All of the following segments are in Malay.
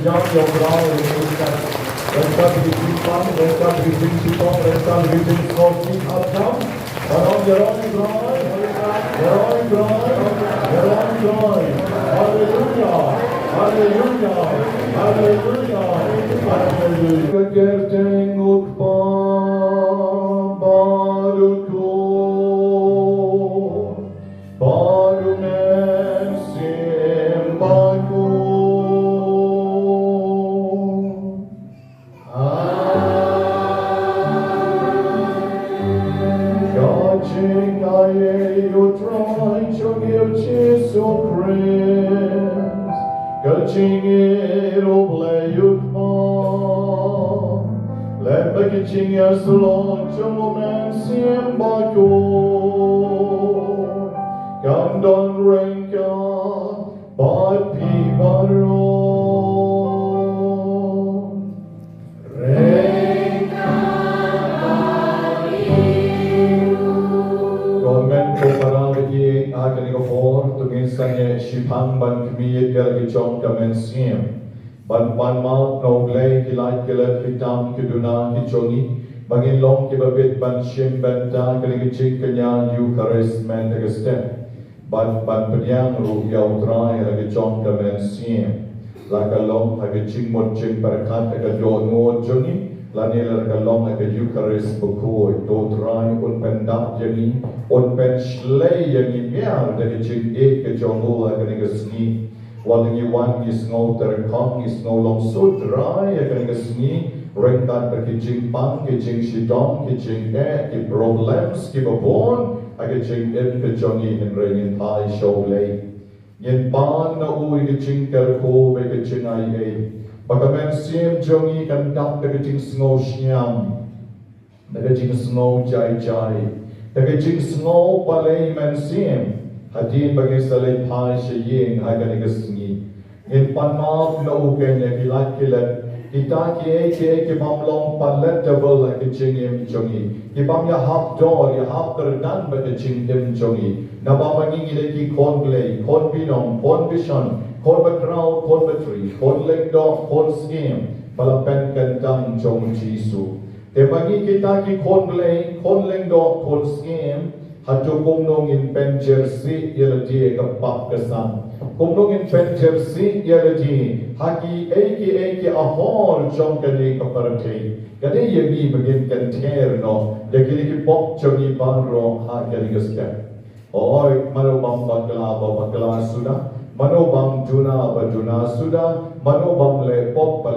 jump your ground in this time. Let's up the Kyrpang, let's up the Shitom, let's up the Bakhuid up jump. On your own ground, your own ground, your own ground. Hallelujah, hallelujah, hallelujah, hallelujah. Gerting ukpa baruku, barumen simbaku. Gaching aye utrai chogil Jesu Christ, gaching iroble yukma, lemba gaching yaslon chomen simbaku, gandon renka bad pi baro. Akan ikapor tungin sanya Shitom ban kemiyat galagi chong kamen siem ban mau noglay kilay kilat kitam kiduna kichongi bangin long kibabit ban shim Bynta galagi ching kanya Eucharist men tagastep ban penyang ru yaw try galagi chong kamen siem lakalong hagi ching mod ching barakat agadon mod chongi Laniel kalong at Eucharist Bakhuid, do try on pendap yani, on pen slay yani meow, that it ching egg at your mula getting a snee, while you one is no terkong is no long so dry, a getting a snee, ring that the Kyrpang, kitching Shitom, kitching air, ki problems, Kiba born, a kitching in the Johnny and ringing high show lay. Yen pan na ui kitching kerko, a kitching I. Bagaimana siem jongi kan dap daging snow siam, daging snow jai jai, daging snow palay man siem, hadin bagi salay pai siyeng hagan igasngi. In panmap na uken ya kilat kilat, kita ki mamlong palet double like jingim jongi. Kibam ya hap door ya hap terdan bagi jingim jongi. Nabamanging ilaki konglay, kon binom, kon bishon. Kon batraw, kon batri, kon legdo, kon skim, palapen kentang jong Jisu. Te bagi kita ki kon glay, kon legdo, kon skim, hatu kumnong in pen jersey yeladi kapak kesan. Kumnong in pen jersey yeladi haki eki ahor jong kani kaparate. Kadi yagi begin kenter no, yagi ki pop jongi bangro haki gasket. Oi, malu bang bakla sudah. Manobam juna bajuna sudah, manobam le pop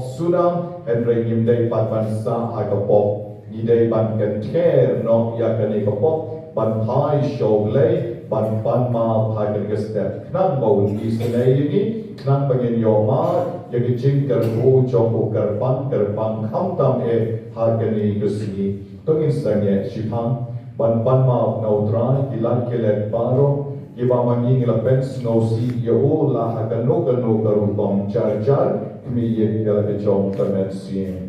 sudah, and ringim day ban sa aga pop, ni day ban kenter no yakani ka pop, ban pai show lay, ban ma hagan gestep. Knang bau ni senay ini, knang pangin yoma, yagi ching kerhu joko Kyrpang kamtam hagani gesini. Tungin sanya Shitom, ban ma nautra kilat kilat baro. Kiba manging lapen snow si yahu la hakano karupam jar kmiyet galake chong kamen siem.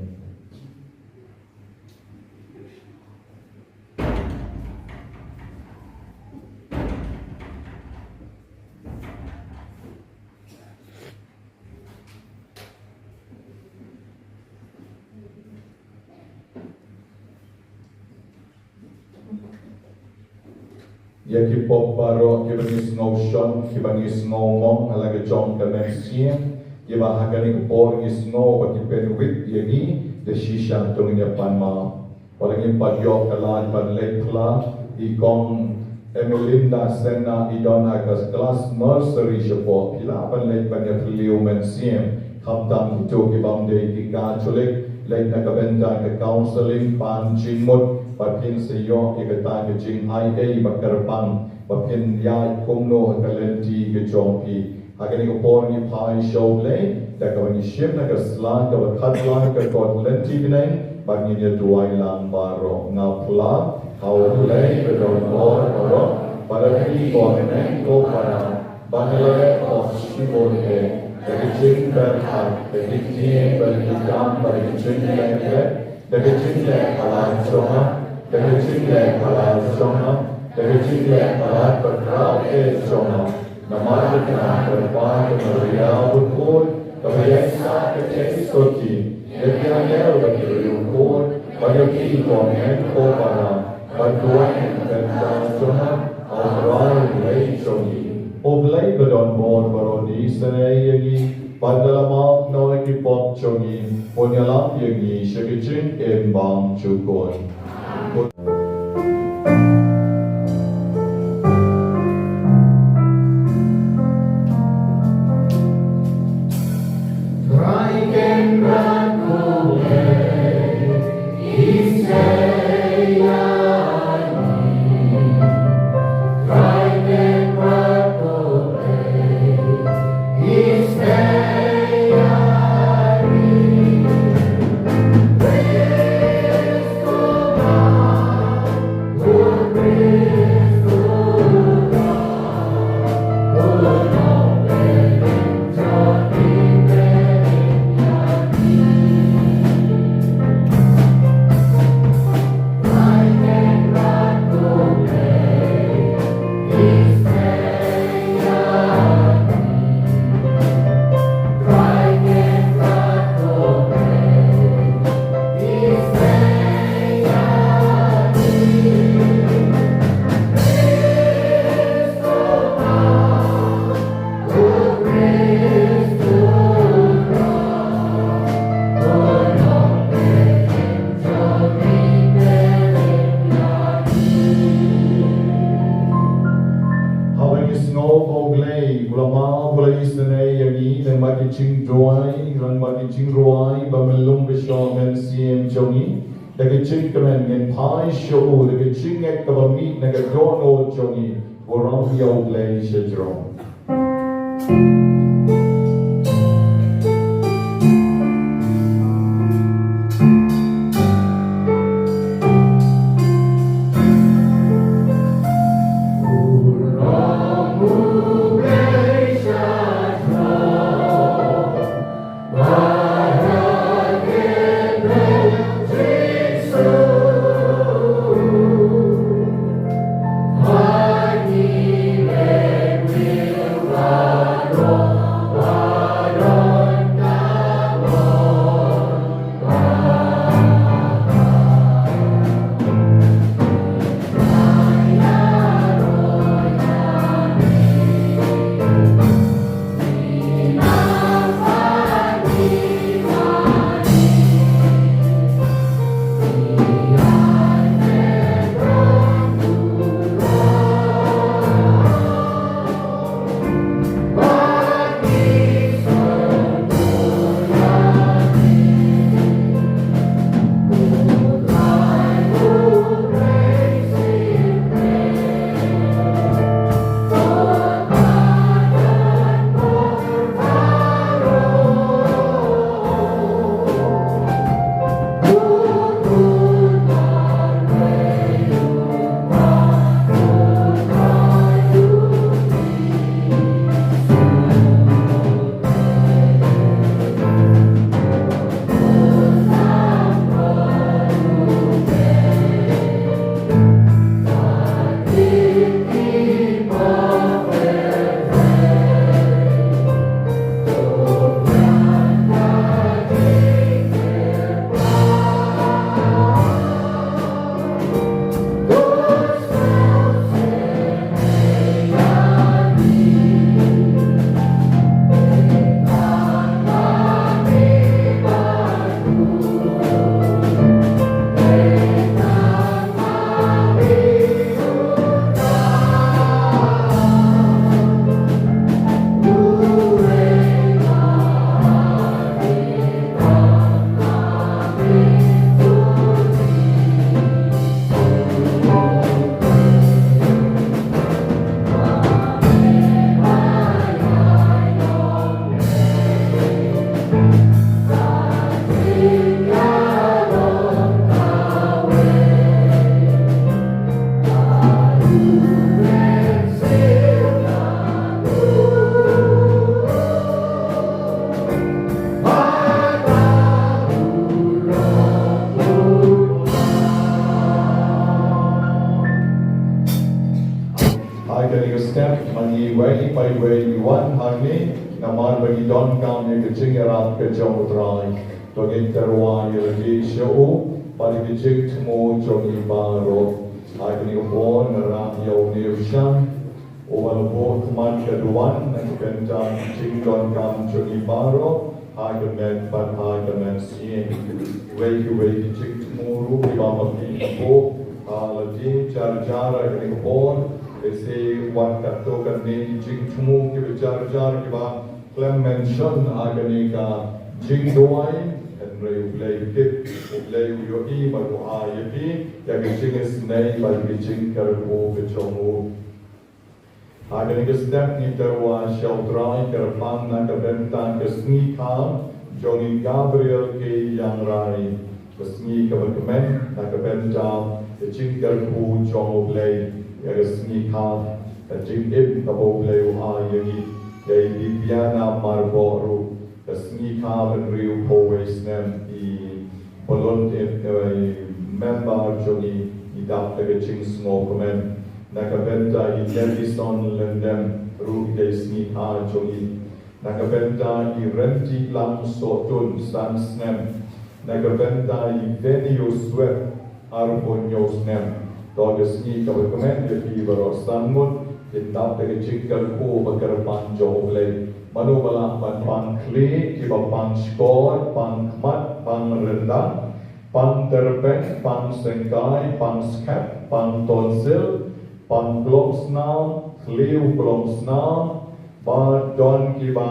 Yaki pop baro kibangis no shon, kibangis no mong halaga chong kamen siem, kiba hagani por is no bakipen wit yagi the shisha tungnya panma. Walang padyo kalan pan lekla ikong Emelinda Sena idon hagas class nursery shapo pila pan lek pan yafliu men siem kamtam hito kibam de ika chulik lek nakabenta ka counseling pan chingmut Bakin seyo ikata ke jing IA Kyrpang bakin ya kumno kalenti ke jongpi agani ko por ni pai show le da ka ni shim na ka slan ka khatla ka ko lenti binai bagni ya duai lang baro na pula how le ke do ro para ki ko ne ko para bangle o shibon he da ke jing ber ha da ke jing ber ki kam ber ki jing le da ke jing le ala soha Dari cinta para sona, dari cinta para berkau sona. Nama kita berpai Maria berkut, Kabaysa Kachesoti, Yakianel Bakirukun, Bayaki Kongen Kobara, Baduan Bynta Johan, Alrai Lei Chongi. Oblay Badon Bon Baroni Sane Yagi, Badalamak Noaki Pop Chongi, Ponyalam Yagi, Shakichin Embang Chukon. Ching Roy, Run Baki Ching Roy, Bamelum Bishop and CM Jongi, the Ching Command and Pai Show, the Ching Ek of a meat, like a drawn old Jongi, or on the old lady Shedron. Lord. I can you step money way by way one honey naman bagi don kam ni kecing erat ke jauh try to get terwa yelgi show bagi kecing temu jogi baro I can you born around your nation over both man keduan and Bynta kecing don kam jogi baro I can met but I can met seeing way kecing temu di bawah ni ko lagi jar I can born Ese wan kato kan ni jing tumu ki bicara ki ba klem mention agani ka jing doai and rei play tip play yo I ba ko a yi ya ki jing is nei ba ki jing kar ko ke chomu agani ka step ni terwa shall dry Kyrpang na ka Bynta ka sni kam Johnny Gabriel ke yang rai ka sni ka bakmen na ka Bynta ka jing kar ko chomu play Yagas ni ka jing im kabo leu a yagi yai bibiana marboru gas ni ka ben riu always nem I bolon member jogi I dap the jing small comment naka Bynta I Levison lendem ru gas ni ka jogi naka Bynta I renti lam sotun san snem naka Bynta I venio sweat arbonios nem Dogas ni ka recommend ye Kiba ro sanmut indap de chikkal ko Kyrpang joble manu bala pan kli Kiba pan skor pan mat pan rendang pan terpek pan sengkai pan skap pan tonsil pan blomsnaam kliu blomsnaam ba don Kiba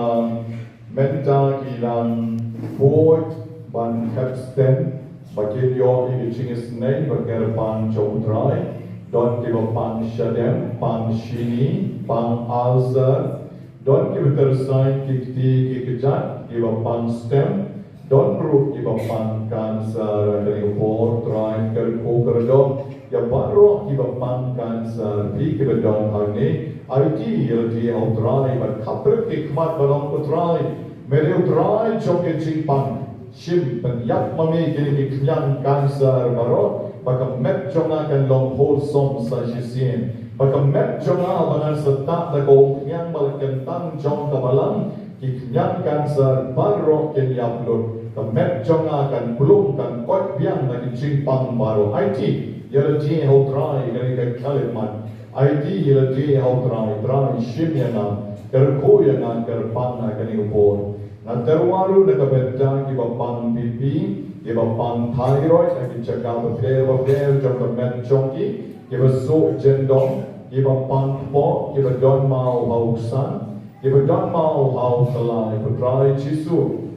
menta kilan fort pan kapsten Bakin yo ini cingis nei bagar pan chomtrai don kiba pan shadem pan shini pan alzer don kiba tersain kikti kikjat kiba pan stem don group kiba pan cancer dari four try kerko kerdom ya baro kiba pan cancer pi kiba don harni IT yelti au try but kapre kikmat balong ko try mere try choke ching pan Shim penyak mami kini kiknyang cancer baro baka met jonga kan long wholesome sa shisien baka met jonga bangan setak na ko knyang malakan tang jong kabalang kiknyang cancer baro ken yaplut ka met jonga kan belum kan kot biang na kicing pang baro IT yelati ho try kani ka kalimat IT yelati ho try shim yana kerko yana Kyrpang na kani upor na terwaru na Bynta kiba pang pipi, kiba pang thyroid, na kichaka bafler jom ka men chongki, kiba so jendong, kiba pang po, kiba don mau hauksan, kiba don mau hau kalai, putrai chisu.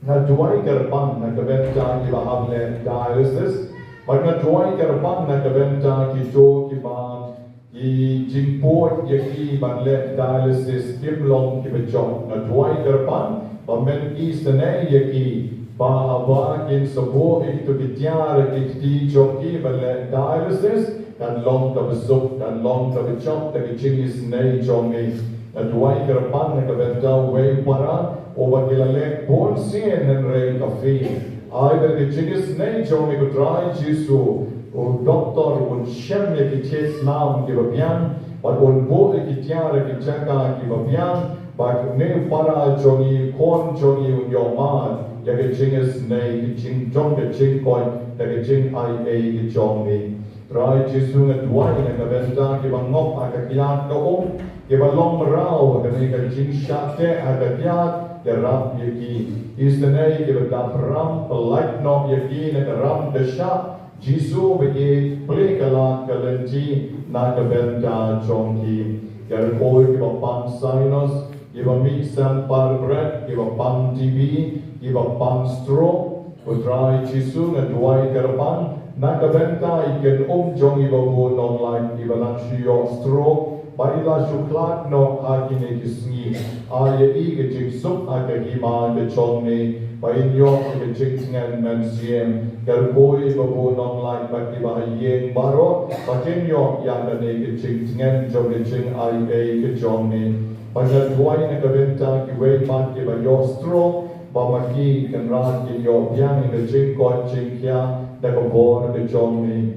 Na duai Kyrpang na Bynta kiba hable dialysis, but na duai Kyrpang na Bynta kijo kiba I jingport yaki banle dialysis kimlong kiba jom na duai Kyrpang Pamen istene yaki bahwa kin sabo itu kitiar kiti joki bale dialysis kan long ka besuk kan long ka bechok ta kichingis nei jomi adwai Kyrpang na Bynta way para o bagilale bon sien en rei kafi either kichingis nei jomi ko try jisu o doctor un shem yaki ches nam ki babian but on bo kitiar kichaka ki babian But ne para jongi kon jongi unyo man ya ke chinges nei ke ching jong ke ching koi ya ke ching ai ke jong ni trai jisu nge duai na Bynta ke bangop aka kiat ko ke balong rao ke ne ke ching shate aka kiat ke rap yeki isne ke da ram polite no yeki ne ke ram de sha jisu be play kala kalenti na ke Bynta jongi ke koi ke bang sinus Kiba mixan par bread, kiba pang TV, kiba pang straw, putrai chisu na duai Kyrpang, na Bynta iken jong iba bu non like kiba lang shiyo straw, ba ila shuklat no hakine kisngi, aya ke jing sup aka hima ke chong ni, ba inyo ke jing ngan men siem, kerkoi iba bu non like ba kiba yeng baro, ba kenyo yang ke jing ngan jong ke jing ai ke chong ni. Pasal duai na Bynta ki wei man ki ba yo straw ba maki kan ran ki yo biang in jing ko jing kya da ko bor de jong ni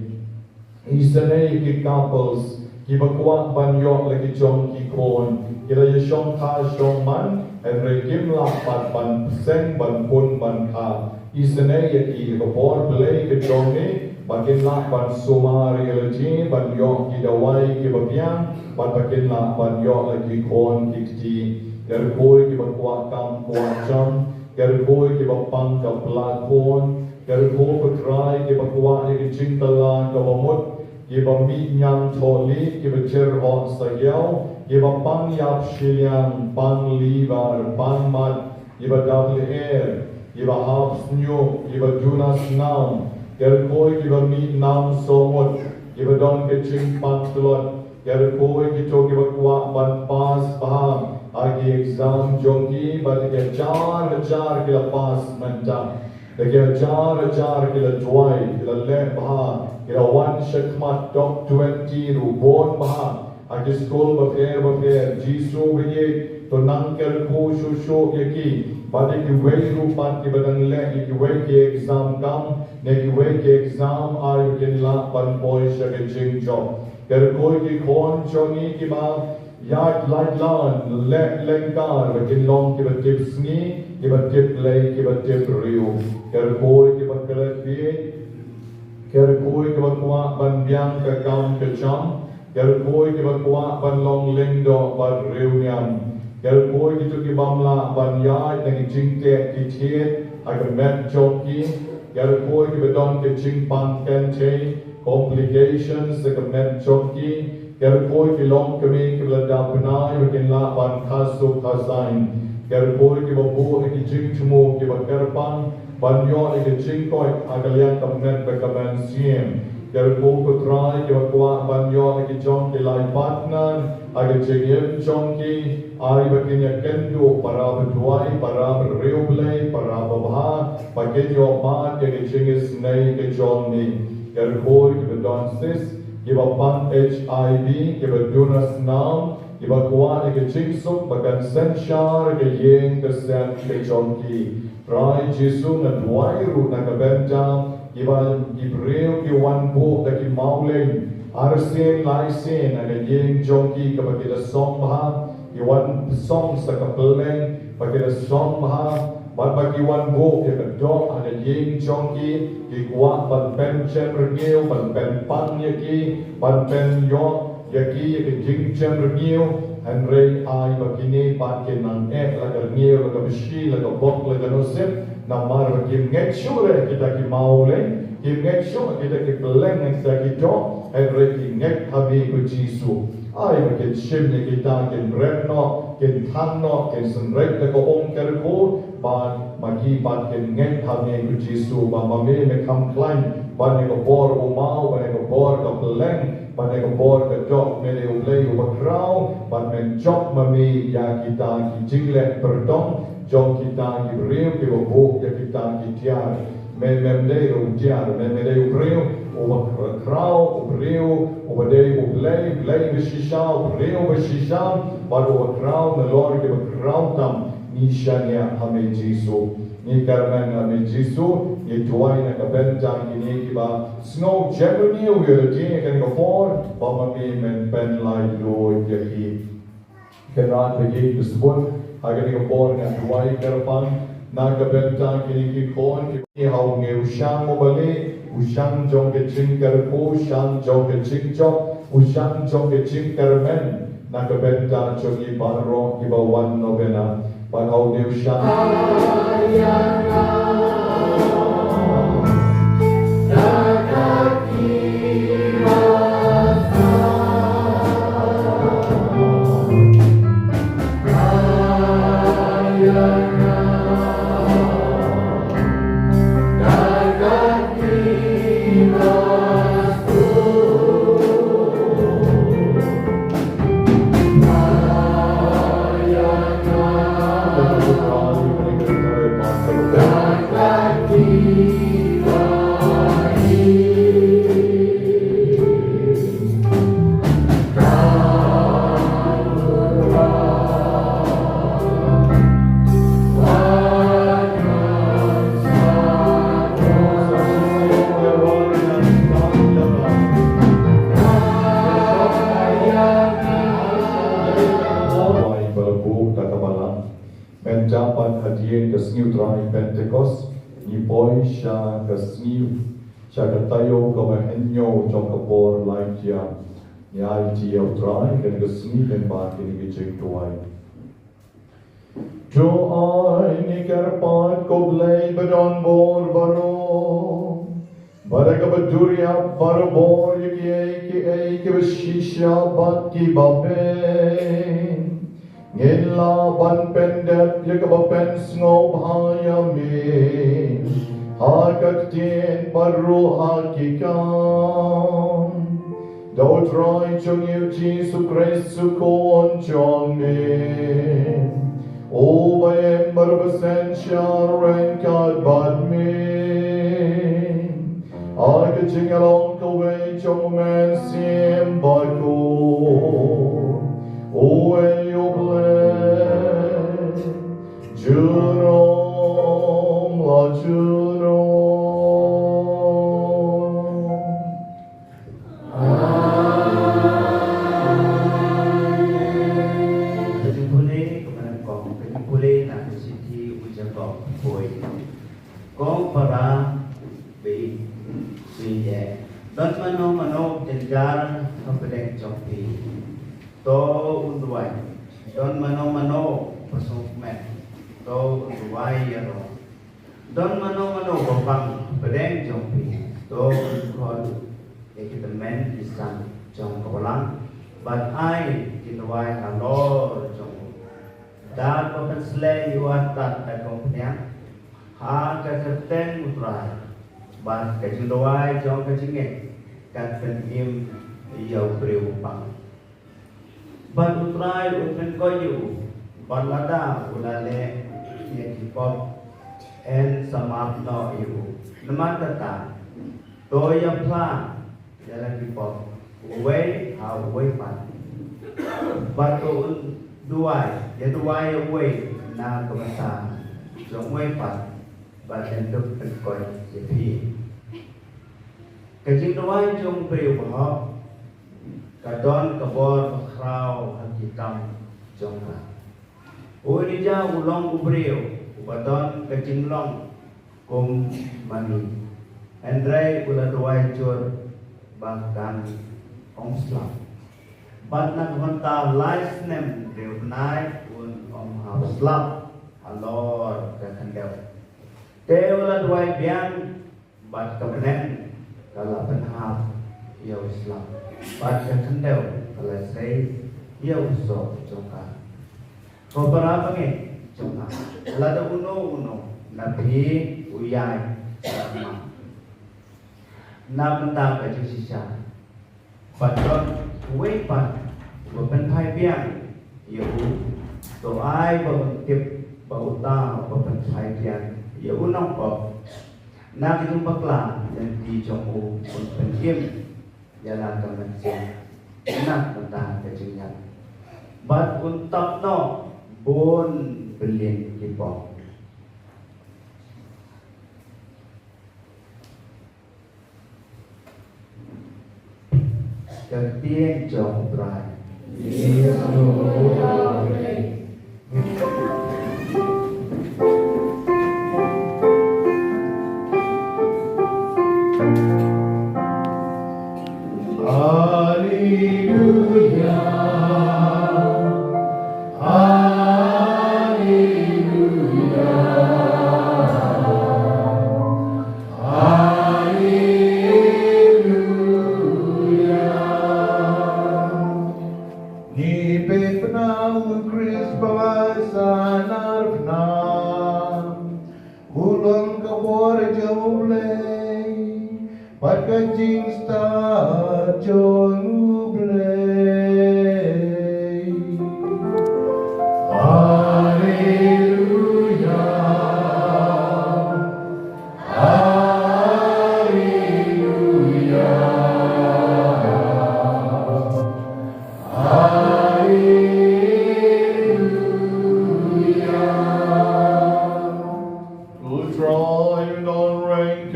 isane ki couples Kiba kuat ban yok lagi jong ki kon. Kita ye shong ka shong man. En rekim la pat ban seng ban pun ban ka. Isene ye ki kapor belai ke jong ni. Bakin la ban sumari eleji ban yok ki dawai ki babiang. Bakin la ban yok lagi kon ki kti. Gerkoi ki kuat kam kuat jam. Gerkoi ki pang ka pelakon. Gerkoi petrai ki kuat ye ki cintalan ka bamut. Kiba mi nyam toli, kiba cherhot sayau, kiba pang yap shiliang, pang livar, pang mat, kiba double air, kiba half snu, kiba junas nam, gerkoi kiba mi nam somot, kiba don keching pang telot, gerkoi kito kiba kuat ban pas paham, agi exam jongki, bagi jar kila pas mentang. Lagi ajar kila juai, kila leh baha, kila one shakmat top 20 rubon baha. Agi school bafir, jisu beriye, to nangkel ku shushu yaki. Badi ki wei rupat ki badang leh, ki wei ki exam kam, ne ki wei ki exam ayu kin la pan boy shake jing job. Kerkoi ki kon chongi ki ba, yak light lan, lengkar, bakin long ki ba tip sngi, ki ba tip lay, ki ba tip riu. Kerkoi ki ba kelet biye, kerkoi ki ba kuat ban biang ke kam ke cham, kerkoi ki ba kuat ban long lengdo ban riu nyam, kerkoi ki tu ki bamla ban yai nang jingte ki tiet, agar met joki, kerkoi ki ba don ke jing pan kente, complications ke met joki, kerkoi ki long kami ki belada penai bakin la ban kasu kasain, kerkoi ki ba bu ki jing tumu ki ba Kyrpang, ban yo ki jing koi agalian kamen bekaman siem, kerkoi ko try ki ba kuat ban yo ki jong ki lai partner, agar jing jong ki Ari bakin ya kendo para berduai, para berreoblay, para babha, bakin yo mat ya ki jingis nei ki jong ni, kerkoi ki ba donsis, kiba pan HIV, kiba dunas nam, kiba kuat ke jingsuk, bagan senshar ke yeng ke sen ke jongki. Rai Jesu na duai ru na ke Bynta, kiba ibreu ki wan bu da ki mauleng, arsen lai sen na ke yeng jongki kiba kita song baha, ki wan song sa ke peleng, ba kita song baha, bagi wan bo ya kedok ada yeng jongki ki kuat ban pen chen regiu ban pen pan yaki ban pen yo yaki ke jing chen regiu and rei ai bagini ban ke nang la regiu la bishi la bok la nosep na mar bagi ngek sure kita ki maule ki ngek sure kita ki peleng kita ki do and rei ki ngek habi ku jisu ai bagi shim ni kita ki renno ki thanno ki senrek la ko ong kerko ban magi ban ken ngek hamne ku jisu ba mame me kam klein ban ne ko bor o mau ban ne ko bor ka peleng ban ne ko bor ka dok me le o play o krau ban men chok mami ya kita ki jingle perdong jong kita ki reu ki bo ya kita ki tiar me le o tiar me le o reu o krau o reu o de o play me shisha o reu me shisha ban o krau na lor ki krau tam Nishanya hame Jesu, ni karman hame Jesu, ni tuai na kabenta ini kiba snow Germany we are doing kan ko for pamami men pen lai lo yaki kerat bagi disebut agar ko for na tuai Kyrpang na kabenta ini ki kon ki hau nge usang mo bali usang jong ke ching karko usang jong ke ching jok usang jong ke ching karmen na kabenta chogi parro kiba 1 novena Panau Newshan Bakhuid sniu trai Pentecost, ni poi siya ka sniu, siya ka tayo ka mahenyo trong ka por lai tia, ni ai tia trai ka ka sniu kan ba ka ni jek tuai. Jo ai ni Kyrpang ko blay badon bor baro, Baraga baduria barabor ki bashisha bat Kiba Ngila ban pendep yakabapen snob hayami Hakaktin baru hakikan Do try chung yu Jesu Christu kon chong min O bayem barbasen sharen kad bad min I could sing along the way, young man, sim Bakhuid. Oh, when you bless, Shitom, la Shitom. Kejumpulan kepada kau, kejumpulan nak siti ujar kau, boy. Kau para bayi. Dan mano jenjar kapedek joki to unduai dan mano persukmen to unduai yaro dan mano bapang pedeng joki to unkol ekitemen isan jong kolang but I kinwai halor jong dan papan slay yuatat akompnya ha kaketen utrai ban cái chữ đôi cho cái chữ nghe các phần im yêu beriu bang ban utrai utren koyu ban lada ulale ye kipop en samap no iu naman tata toya pla jalan kipop way how way pan ban to duai ya duai way na kamasa jong way pan ban entuk koy sepi Kajing doai jong beriu bahok kadon kabor bakrau hakitam jong ka. Ui dia ulong uberiu ubadon kajing long kum mani. Andre ula doai jur bahkan ongslam. Bat nak honta life nem beriu nai un om hauslap alor kakandel. Te ula doai bian bat kabenen kalau penhap ia Islam baca kendel kalau saya ia usah congkak kau berapa ni congkak lada uno nabi uyai sama nak bentang baju sisa patron wepan bukan pai biang ia doai bertip bauta bukan pai biang ia unong kau nak itu bakla dan di jombu pun penkim jalan ke manusia nak tentang kejengan bat untak no bon belin kipong ketieng jom berai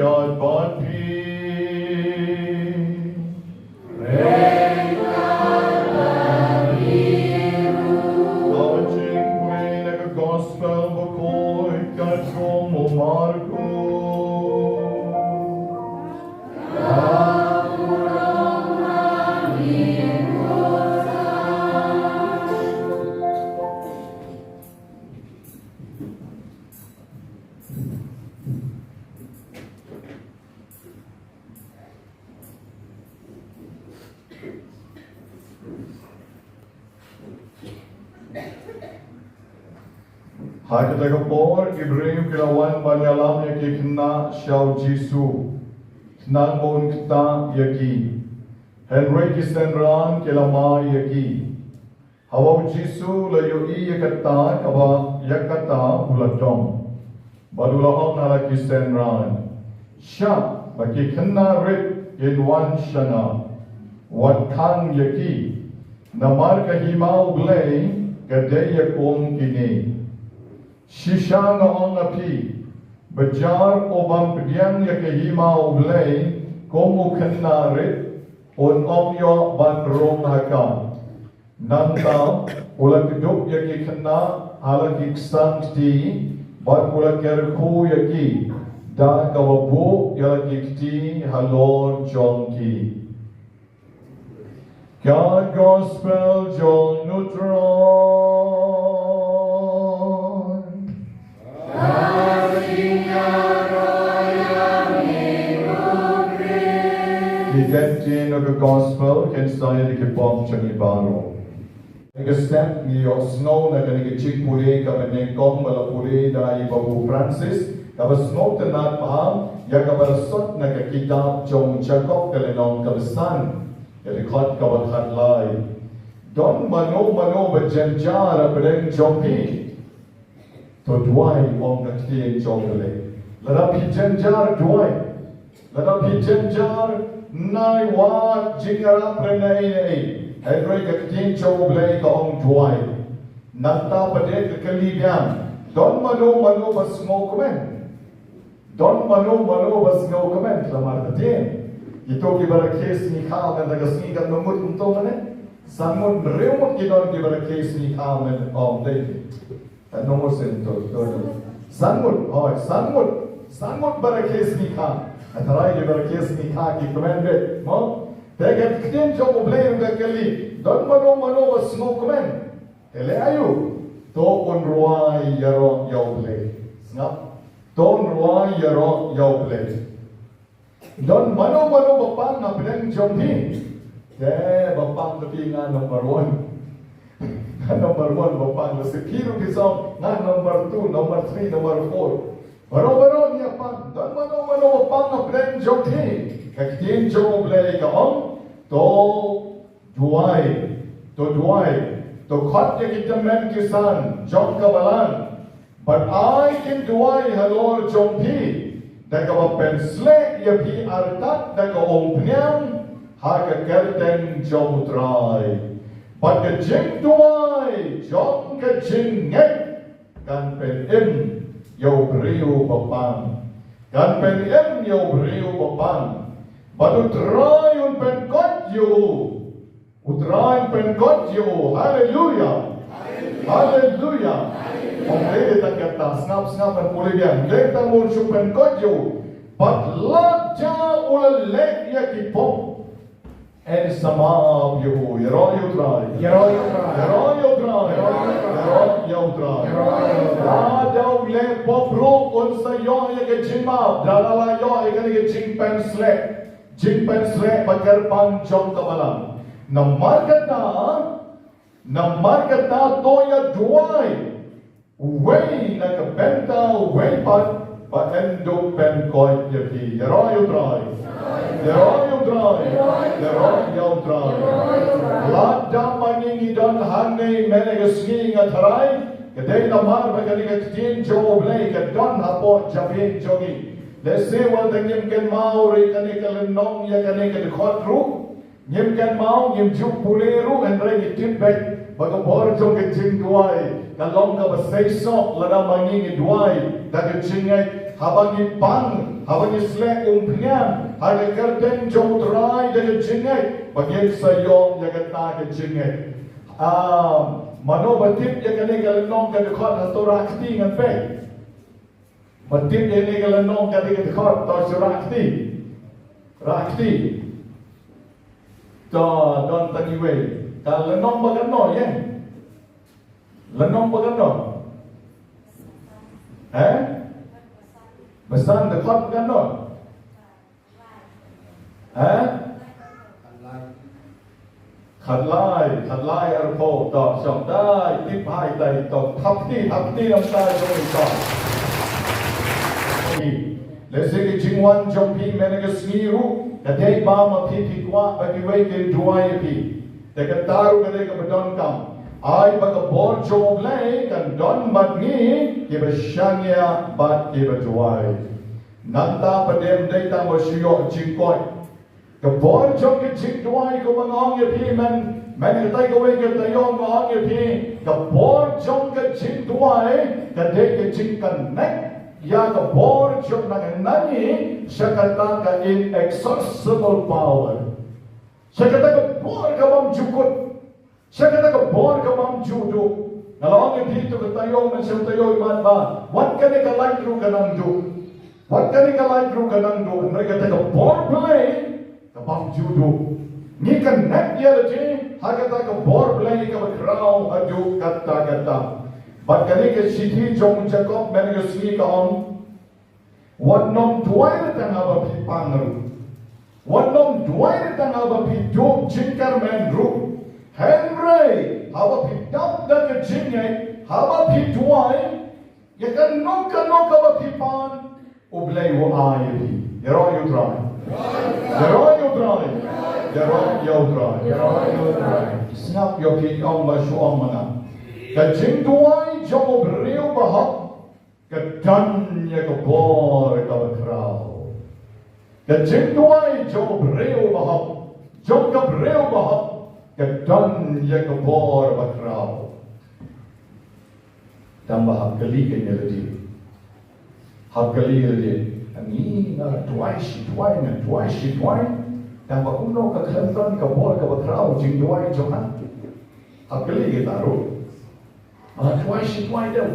God, but peace. Hai kita kapor Ibrahim kilawan banyalam yaki kena syau Jisu nang bon kita yaki Henry kisenran kilama yaki Hawa Jisu layu i yakata kaba yakata buladom Badulahong nala kisenran Sya bagi kena rit in one shana Wat kang yaki Namar kahimau blay Gadaya kong kini Shisha na ong api Bajar obang pediang yakahimau blay Komu kena rit On omyo ban rong haka Nanta Ula keduk yaki kena Hala kiksang ti Bat ula kerku yaki Da kawabu yaki kti halor jongki God Gospel John Neutron. Identity of the Gospel can say the Kyrpang changi baro. Nega step ni o snow na kanega chik pule ka mene kong mala pule da Babu Francis ka ba snow tenat paham ya ka ba sot na ka kitab jong chakok kalenong ka besan Record kawan hat lai. Don mano berjanjar bereng jompi. To duai om nakti jomle. Lada pi janjar duai. Lada pi janjar nai wa jingara prenai nei. Henry kakti jomle ka om duai. Nanta pade kekalibian. Don mano basmo komen. Don mano basmo komen. Lamar katin. Ito kibara case ni kao kan tagasni kan mamut untung mana? Sangun reumut kidon kibara case ni kao men om dei. Nomor sento sangut bara case ni ka. Atarai kibara case ni ka ki commanded. Mo? Tegat kiden jom blame da kali. Don mano was no command. Ele ayu. To on ruai yaro yauble. Snap. Don ruai yaro yauble. Don mano bapang na pinang jompi. Bapang tapi nga number 1. Number 1 bapang. Sekiru pisang nga number 2, number 3, number 4. Baro niya pang. Don mano bapang na pinang jompi. Kakitin joble ka om. To duai. To khot ya kita men kisan. Jom kabalan. But I can duai halor jompi. Daga pensle ya pi artat daga ompnyam haga kerten jomutrai. But the jing duai jom ke jing ngek kan pen im yo brio bapang. Kan pen im yo brio bapang. But utrai un pen kot yo. Utrai pen kot yo. Hallelujah. Hallelujah. Omrede tak kata snap dan pulian. Leta mursupen kojo. But laja ula let ya kipom. En sama yo. Yero try. Laja ule popro on sa yo ya ke jima. Dalala yo ya ke jing pen slek. Jing pen slek Kyrpang jom kabalam. Namar kata toya duai. Way like a Bynta, way but endo pen coin yaki. Yero try. Lada mangingi don hane menegasking at harai. Kaday namar magaling tin jo blay ka don hapo japin jogi. Let's say what the nim can mauri kanikal nong ya kanikal khotru. Nim can mau nim juk puleru and bring it back. Bagabor jong ke jing duai. Kalong ka basay sok lada mangingi duai. Daga jingay habangi pang. Habangi slek umpian. Haga kerten jong try daga jingay. Bagay sayong yaga ta ke jingay. Mano batip ya kani kalanong ka dekot hato rakti ngan pe. Batip ya ni kalanong ka dekot to rakti. Rakti. Don tangiwe. Kalanong bagano yan. Lanong bagano. Besan dekot bagano. ขัดไล่อารโพตอกช่องได้ติดพายใจตอกทับที่น้ำตาจงตอกเลสกิจิงวันจงพีแมนกสนีรุกระเทยบามาพีพิกว่าปฏิเวกินดวยพีแต่กันตารุกันเลยกับดอนกัมไอ้บักบอลจงเลยกันดอนบัดนี้เก็บชันยาบัดเก็บดวยนันตาประเดิมได้ตามวชิโยจิงก้อยกับบอลจงกิจิงดวยก็มังอ้องยพีมันก็ไต่ก็เวกันตะยองมังอ้องยพีกับบอลจงกิจิงดวยกันเด็กกิจิงกันเน็กยากับบอลจงนั่งนั่นนี่ฉันก็ตั้งกัน inexhaustible power ฉันก็ตั้งกับบอลกับมันจุกุดฉันก็ตั้งกับบอลกับมันจูดูนั่นองยพีตุกตะยองมันเชื่อตะยองมันบ้าวัดกันนี่ก็ไล่ครูกันนั่งดูวัดกันนี่ก็ไล่ครูกันนั่งดูmerekaตั้งกับบอลplayกับมันจูดูนี่กันเน็กเยอะจีหากตั้งกับบอลplayกับคราวอดูกัตตาบัดกันนี่ก็สิทธิจงจะก็แมนก็สีกันวันน้องด้วยตั้งอาบพิปังรู้วันน้องด้วยตั้งอาบพิจูบจิงการแมนรู้เฮนรี่อาบพิดับดักจิงไงอาบพิด้วยยังกันนกอาบพิปันอุบเลยว่าอายพี่เดี๋ยวรออยู่ตรายsnabb jag fick om vad sjåmarna Kajing duai jomo beriu bahak Kadanya kebor kabakrau Kajing duai jomo beriu bahak Jom kabreu bahak Kadanya kebor bakrau Tambah hak kali kanya lagi Hak kali lagi Ani na duai Tambah uno kakhantan kabor kabakrau Jing duai johan Hak kali kita taruh Tuai dah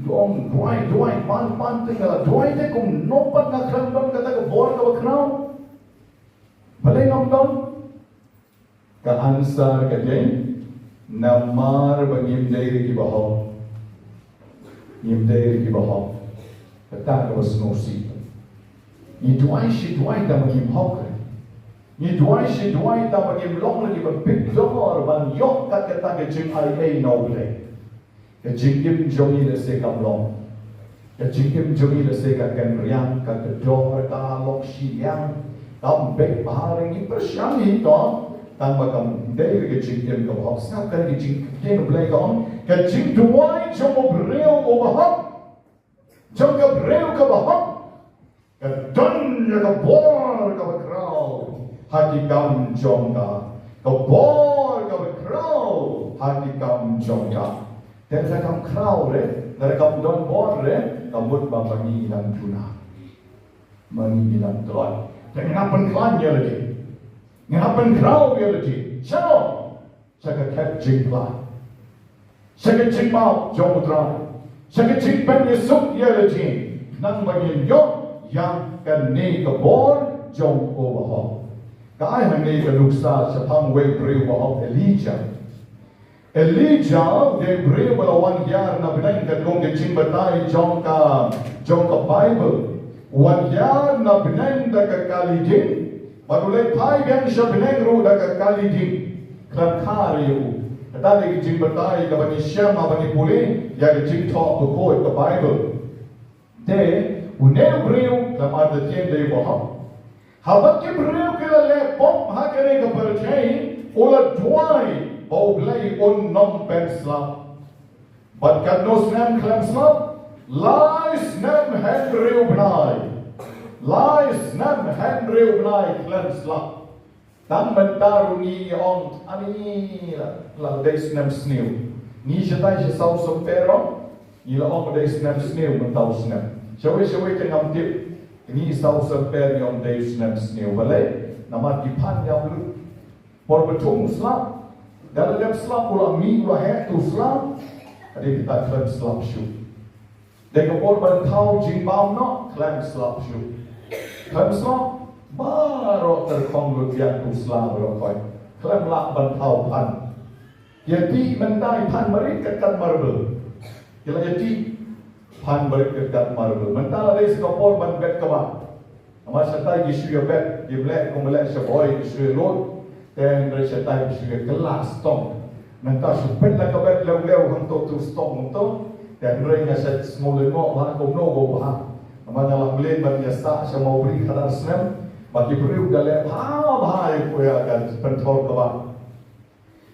dong tuai pan tinggal tuai deh kum nopat nak kerandon kata ke bor ke kenal balai nonton ke ansar ke jen namar bangim dari ki bahau kata ke basnosi ni tuai dah bangim hok ni tuai dah bangim long lagi big dor ban yok kata ke jen ai noble Cái chính kim jongi là sẽ cầm lòng, cái chính kim jongi là sẽ cả cần riang, cả cái dor ta lok siang, cầm bek bahar ini persiang itu, tanpa cầm dari cái chính kim cầm học sao cái chính kim nó play con, cái chính duai trong một rêu của bahar, trong cái rêu của bahar, cái chân là cái bor cái krau, hati cầm trong cái bor cái krau, hati cầm trong cái Dan saya kam krau le, dari kam don bor le, kamut bambani dan tuna, mani dan tuan. Dan ngapan klan ya lagi, ngapan krau ya lagi. Siapa? Saya kat jing klan, saya jing mau jom utara, saya jing penyesuk ya lagi. Nang bagi yo yang kan ni ke bor jom overhaul. Kai hani ke luksa sepang way beri overhaul Elijah dia beri melawan yar na binang kadung ke jing batai jong ka Bible wan yar na binang da ka kalijing padulai pai yang sya binang ru da ka kalijing klan khari u kata de jing batai ka bani syam bani puli ya ke jing talk to quote the Bible de unel beri ka ada tien de bohong habat ke beri ke le pom ha kare ka percai ola duai bau belai on nom pen slap but kat no snam klan slap lai snam Henry ubnai klan slap tang mentaru ni on ani la dei snam snew ni jatai je sau so pero ni la on dei snam snew mentau snam shawe ke ngam tip ni sau so per ni on dei snam snew balai nama dipan yang lu por betung slap dalam Islam pula mi pula tu Islam ada kita klaim Islam syu. Dan korban kau jimbam no klaim Islam syu. Klaim Islam baru terkonggut yang tu Islam berokoi. Klaim lak bantau pan. Jadi mendai pan merik kekat marble. Kila jadi pan merik kekat marble. Mentala dari sekopor ban bet kebak. Amat serta isu ya bet di black komplek seboy isu lot. dan mereka tak bisa kelas tong. Nanti supaya nak kebet lew-lew untuk tu stong untuk dan mereka set semula ngok bah kumno go bah. Mana lah beli berjasa sama beri kadar senam bagi beri dalam bahaya kuya akan pentol kebab.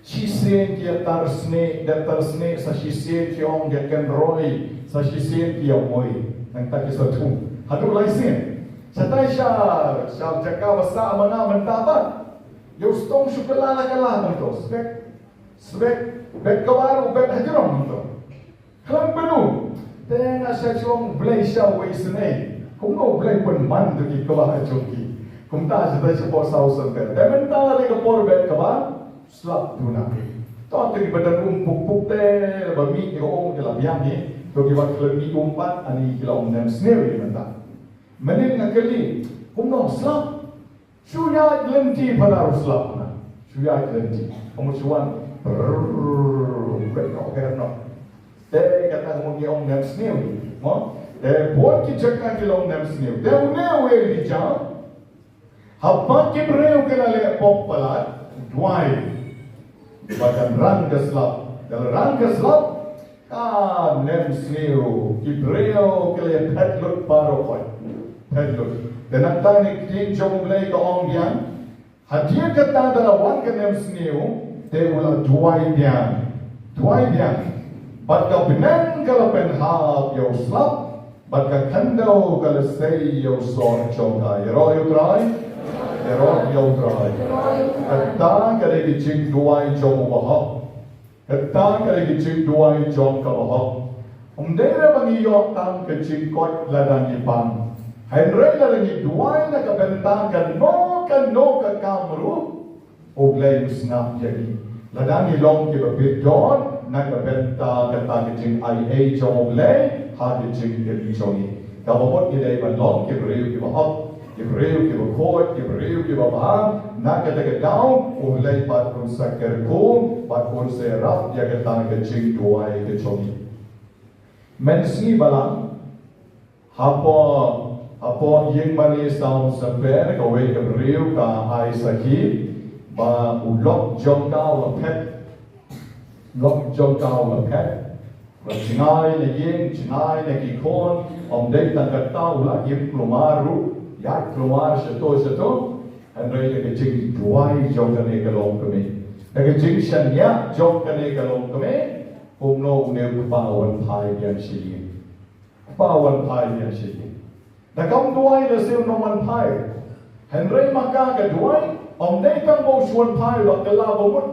Sisen kia tarsne dan tarsne sa sisen kia ong dia kan roy sa sisen kia moi nanti kita tu. Hadu laisin. Satai syar jaga besar mana mendapat. Yo stong syukurlah kalah untuk sebab bek kawaru bek hajiram untuk. Kelam penuh. Tengah saya cuma beli syawai senai. Kau nak beli pun man tu kita bah joki. Kau tak ada sebab sausan ter. Tapi mentah lagi kapor bek kabah slap tu nak. Tahu tu badan puk ter bami kau dalam yang ni. Kau kita kelani umpat ani kita nem sendiri mentah. Menin ngakali. Kau nak slap. Suya lenti pada slap na. Suya lenti. Kamu cuan. Bek kau herno. Dia kata mungkin orang nem sendiri, buat kita kita orang nem sendiri. Dia unewe dijam, apa kibreu kita le pop pelat, dua, bahkan rang keslap, kalau rang keslap, nem sendiri, kibreu kita pedlut parokoi, pedlut. Dan nanti ni jom beli ke orang yang, hadiah kata dalam wan ke nem sendiri, dia ulah dua dia. Batka benang kalau penhab yo slap, batka kandau kalau say yo sor chonga. Yero yo try. Kata kalau kita dua jom bahag. Kata kalau kita dua jom kabahag. Umdera bangi yo tang kecik kot ladang ipang. Henry ladang dua na kabentang kan no ka kamru. Oglay musnap jadi. Ladang ilong kita bidon. Nak Bynta kata kecing IA jom leh, hadi kecing jadi jongi. Kalau buat kita iban long, kita hop, kita kot, kita bahang. Nak kita down, ulai pat pun sakar kum, pat pun serap dia kata kecing dua ke jongi. Mensi balang, apa yang mana sound sampai kau kita ka ai sakit, ba ulok jom kau lepet. Lok jom kau lekat, cingai le kikon, dek tak kata ulah im kelumaru, yak kelumar seto, Henry kecing duai jom kene kalong kami, kecing sanya jom kene kalong kami, umno unew pawan pai yang sini, Dah kau duai le siu noman pai, Henry maka ke duai, dek tak mau suan pai lok kelah bomut.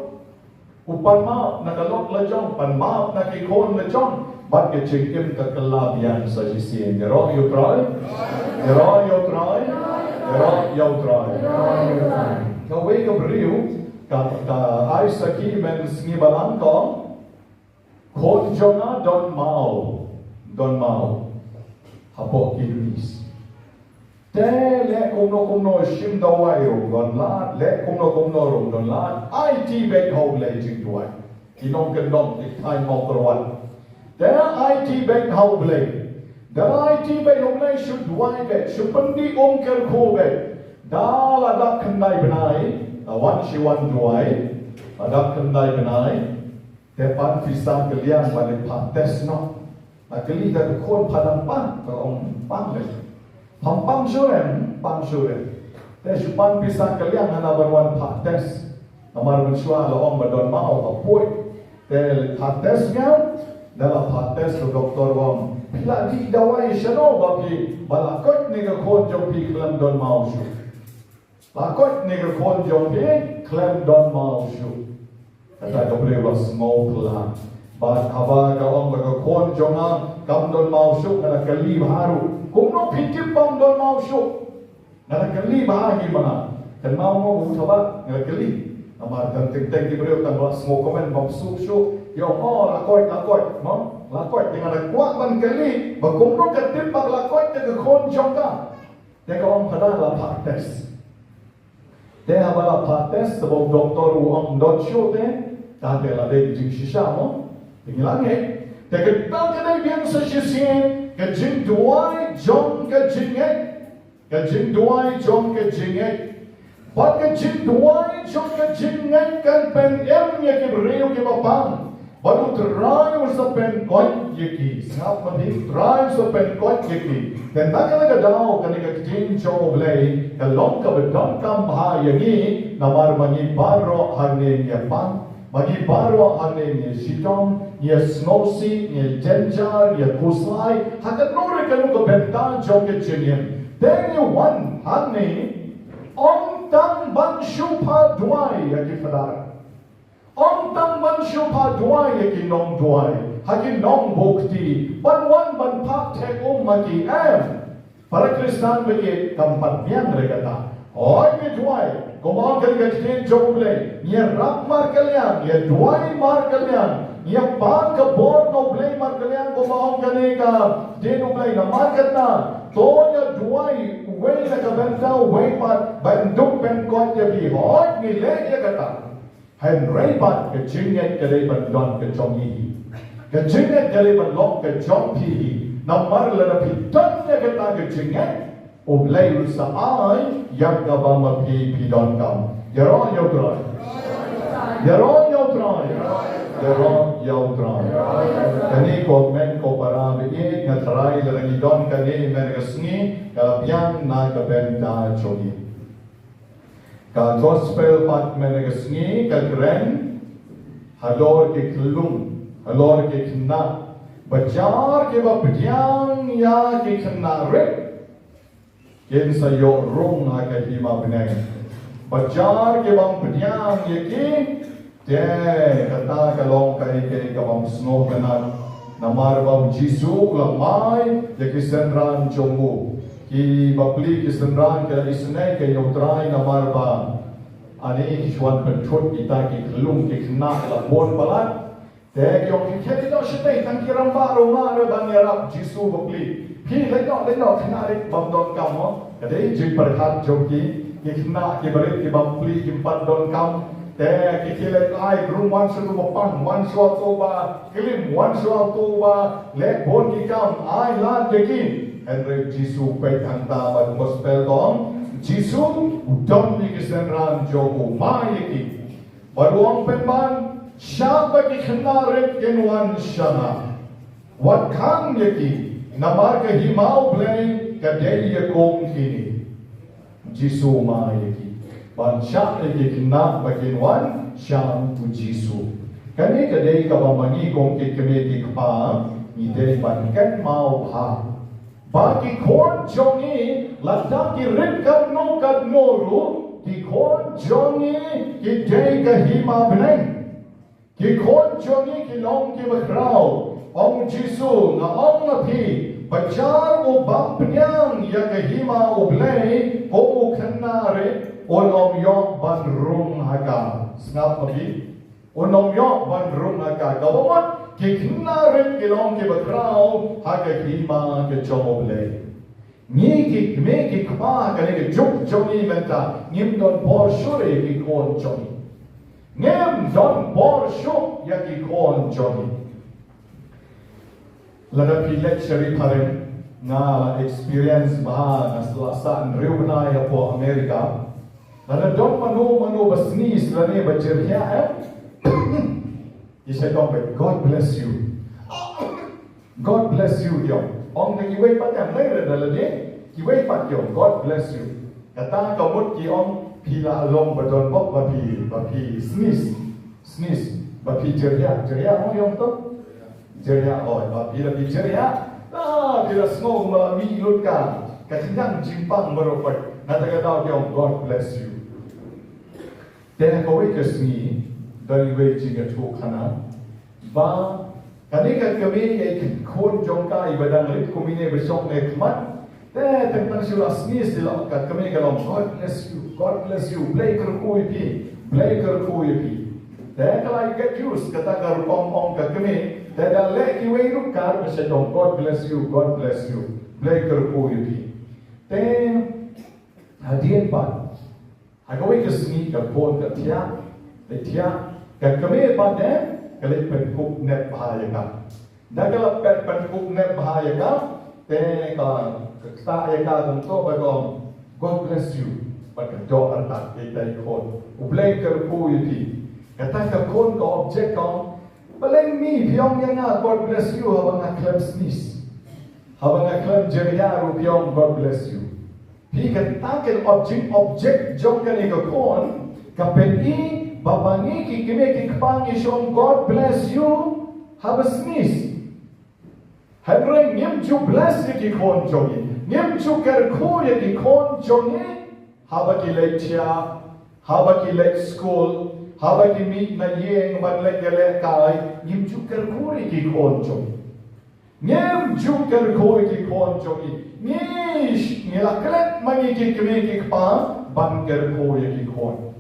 Upan maaf nak kalok lejong, pan maaf nak ikon lejong, bat ke cingkim ke kelabian sajisian. Yero you try. Kau wei ke beriu, ka ai saki men sengi balang kau, kon jonga don mau, hapok kiris. Le kumno shim dawai rom don la, le kumno rom don la, IT back home le jing duai. Inong kendong time mau kerwan. IT back home le. IT back home le should duai back, should pendi ker ko back. Dah adak kendai benai, wan si wan duai, adak kendai benai. Tepan pisang keliang balik pates no. Akeli dah kon padang pan, orang pan le. Pang suren. Tapi supan pisang kalian hana berwan pates. Namar mensuah loong badon mau apoi. Tapi patesnya dalam pates ke doktor wong. Bila di dawai shano bagi balakot ni ke kon jopi klem don mau su. Balakot ni ke kon jopi klem don mau su. Kata dobre was mau kelah. Bas haba ka ong ke kon jonga kam don mau su kana kali baru. Kung no pitip pang don mau syuk. Nalakali bahagi mana. Dan mau utaba nalakali. Amar dan ting-ting di beriu tan buat semua komen bang syuk. Yo lakoi. Lakoi dengan ada kuat man kali. Bagong no katip pang lakoi ke kon jongka. Dia kau kada la pates. Dia habala pates sebab doktor uang dot syuk deh. Tak ada lagi jing sisa mo. Tinggalnya. Dia kita kena biang sesisian. Kejing duai jom kejing ek. But the jin duai chok the jin ngai kan pen em ye ki reu ki bapang. Baru try sa pen koi ye ki. Sangap mati try sa pen koi ye ki. Dan nakalaga daw kanika jin chok blay kalong ka bedam kam bha ye ni namar mangi baro hane ye pang. Magi baro hane ye Shitom, ye Snowsi, ye Jenjar, ye Kusai. Hakat nore kanu ka bentan chok ye jin. Then you one hane Om tang ban shupa duai yaki fadar. Om tang ban shupa duai yaki nong duai. Haki nong bukti. Ban wan ban pak tek maki em. Para Kristan bagi kampat biang regata. Oi ke duai. Kumang kali kajitin joble. Nye rap mar kalian. Nye duai mar kalian. Nye pan ka bor no blay mar kalian. Kumang kali ka. Dinu blay na market na. Tonya duai. Way na kabenta, way pat, banduk pen kot ya bi hot ni le ya kata. Hen ray pat ke jinget ke day ban don ke chong yi. Ke jinget ke day ban lok ke chong pi. Namar la na pi don ya kata ke jinget. Oblay usa ay yak kabama pi don kam. Yaron yaw try. Yaron yaw try. Yaron yaw try. Kani ko men ko para bi nga try la ni don kani men gasni. Kalapyang na kabenta chogi. Ka gospel pat menegasni kalgren halor ke klum halor ke khna bajar ke bapdyang ya ke khna re ken sayo rung ha ke hima bnai bajar ke bapdyang ye ki te kata kalong kai ke kabam snow kana namar bam jisu lamai ye ki senran chongu ki bapli ki senran ke isnai ke yotrai namar ba ani shwan penchot kita ki klum ki khna la bon balat te kyong ki kheti do shite tang ki ramba ro ma re ban yarap jisu bapli phi le no khna re bam don kam ho kade ji parkhat joki ki khna ki barit ki bapli ki pat don kam te ki khile ai grum wan su ba pan wan su to ba kilim wan su to ba le bon ki kam ai la dekin Henry Jisu pay hanta ban gospel dom Jisu udom ni kisenran jogo mayeki baruang penban siapa ki khenaret kenwan shana wat khang yeki namar ke himau play kadei yakong kini Jisu mayeki ban siapa ki khna bakinwan sham tu Jisu kani kadei ka bamani kong ki kemeti kpa ni dei ban kan mau bha Bagi kon jongi latak ki rinkat no kat noru ki kon jongi ki day ka hima beneng ki kon jongi ki long ki bakrao ong Jisu na ong na pi bacar o bampnyang ya ka hima o blay o kanare o nom yok ban rung haka snap mabi o nom yok ban rung haka gawamot ki kinarin kilong ki bakrao haga hima ke chomoble ni ki me ki kpa kane ke juk jongi Bynta ngim don por shure ki kon jongi ngim don por shuk ya ki kon jongi lada pi lecture paren na experience ba na selasa riuna ya po Amerika lada don mano basnis lane bajerya He said, "Oh, God bless you. God bless you, yo. Ông này kiway pat yang lain dah lagi. Kiway pat yo. God bless you. Kata kamu ki ông pila along badon bok bapi sneeze bapi jeria mau yang tu jeria bapi lagi jeria. Bila semua melami lutkan. Kacang jimpang beropak. Nanti kata ông God bless you. Dan kau ikut dari wajib itu kana, ba, kanika kami yang kon jongka ibadah rit kami ni bersong ekmat, tentang sila seni sila kami kalau God bless you, play kerkui pi, kalau ikat jus kata karupong kami, dah lek iway rukar bersong God bless you, play kerkui pi, hadiah pa, agaknya kesini kapon katia. Kan kami pada kalau penkuk net bahaya kan. Dah kalau penkuk net bahaya kan, kalau kita ayah kan untuk bagom God bless you, Baka do atak kita ikon. Ublay kerku yuti. Kata kakon ka object on. Baleng mi piyong yang God bless you habang aklem snis. Habang aklem jeriyaru piyong God bless you. Pi katakin object jong kani kakon. Kapeni babangi kikime kikpangi shong God bless you habang snis. Hadreng ngimju bless kikon jongi. Ngimju kerku kikon jongi. Haba ki lecture, haba ki lec school, haba ki meet na yeng man lek gale kai, ngim jukar kuri ki koncho. Ngim jukar kuri ki koncho ki. Nish, ngilaklet mangi ki kime ki pa, bangker kuri ki kon.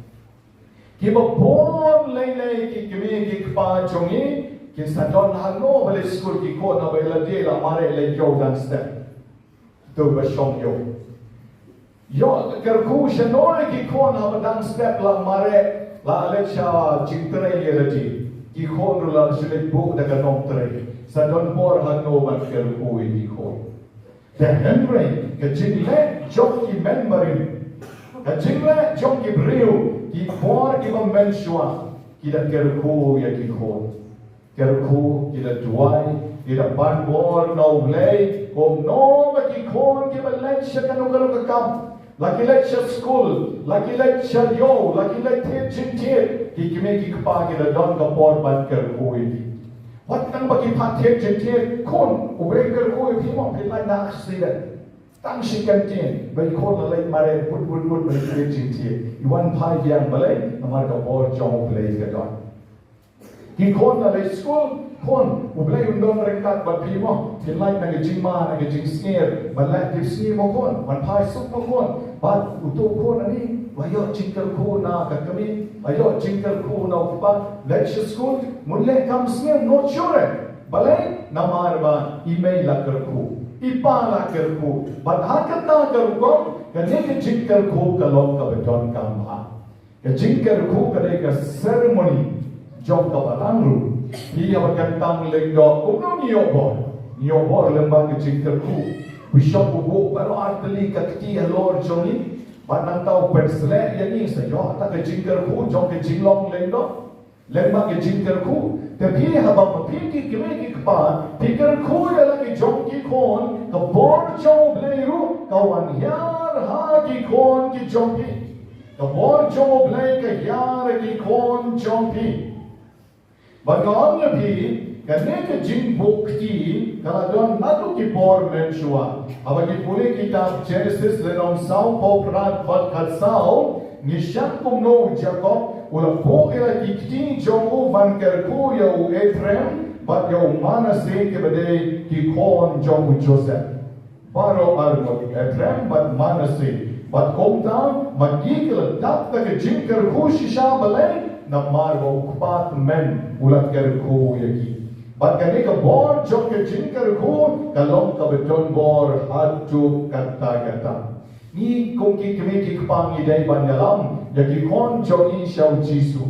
Kiba bon lele ki kime ki pa chongi, ki sadon hano bale school ki kon na bala de la mare le yo dan step. Tu ba shong yo. Yo kerku shenoi ki kon habadang step la mare la alecha chintre yerati ki kon la shile bu da kanom tre sa don por hanno ban kerku ki kon the henry ke jingle jok ki memory ke jingle jok ki brio ki por ki ban menshwa ki da kerku ya ki kon kerku ki da duai ki da ban bor no play kom no ki kon ki ban lecha kanu kanu kam Laki lecture school, laki lecture yo, laki lecture jintir, ki kime ki kpa ki da don ka por ban ker koi. Wat nang bagi patir jintir kon, ubre ker koi pi mo pilai na accident. Tang si kantin, bai kon la lay mare put bai kire jintir. Iwan pai yang balay, namar ka por jong play ka don. Ki kon la lay school, kon ublay undon rengkat bat pi mo, pilai na jing ma na jing snare, balay tip snare mo kon, man pai sup mo kon. But untuk ko na ni, wayo jingkal ko na kakami, wayo jingkal ko na upa, lecture school, mule kam snare not sure. Balay namar ba email la kerku, ipa la kerku, but hakat na kerku, kani ke jingkal ko kalong ka beton kam ha. Ke jingkal ko kani ka ceremony, jom ka balangru, iya bakantang lengdo, kumno niyo bor lembang ke jingkal ko. Bishop buku baru arteli kakti halor jongi batang tau persle yani sayo ata ke jingker ku jong ke jinglong lendo lemba ke jingker ku tapi haba mapiki kime ki kpa pikir ku yala ke jong ki kon ka bor jong bleiru ka wan yar ha ki kon ki jong ki ka bor jong blei ka yar ki kon jong ki bagang pi kane ke jing bukti kalau don natu ki por menshua abagi pule kitab Genesis lenom sau poprat vat katsau nishan kumno Jacob ula po ila kikti jongu van kerku ya u Ephraim bat ya u Manase ke bade ki kon jongu Joseph baro armot Ephraim bat Manase bat komta magi ke tak ke jing kerku shisha balai namar wa ukpat men ulat kerku yaki But kani ka bor jong ke jinkar ko kalong ka beton bor hatu kata. Ni kung ki kami ki kpang idai banyalam ya ki kon jong ni xiao jisu.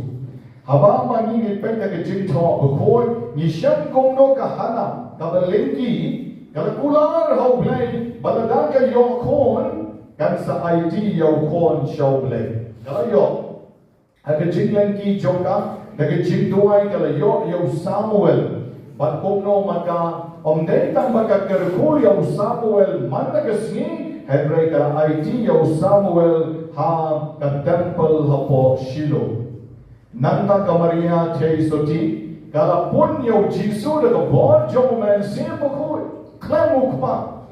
Haba mani ni penta ke jinto bukoi ni shan kong no ka hana ka balengki kalakular hau blay baladan ka yo kon kan sa ID yo kon xiao blay. Kalayo aga jinlengki joka daga jintuai kala yo Samuel But kung no maka omdetang maka kerku yaw Samuel man nagasni Hebrei ka IT yaw Samuel ha ka temple ha po Shiloh. Nanta ka Maria Jesuti kala pun yaw Jisu daga bor jo men simpo ko klamuk pa.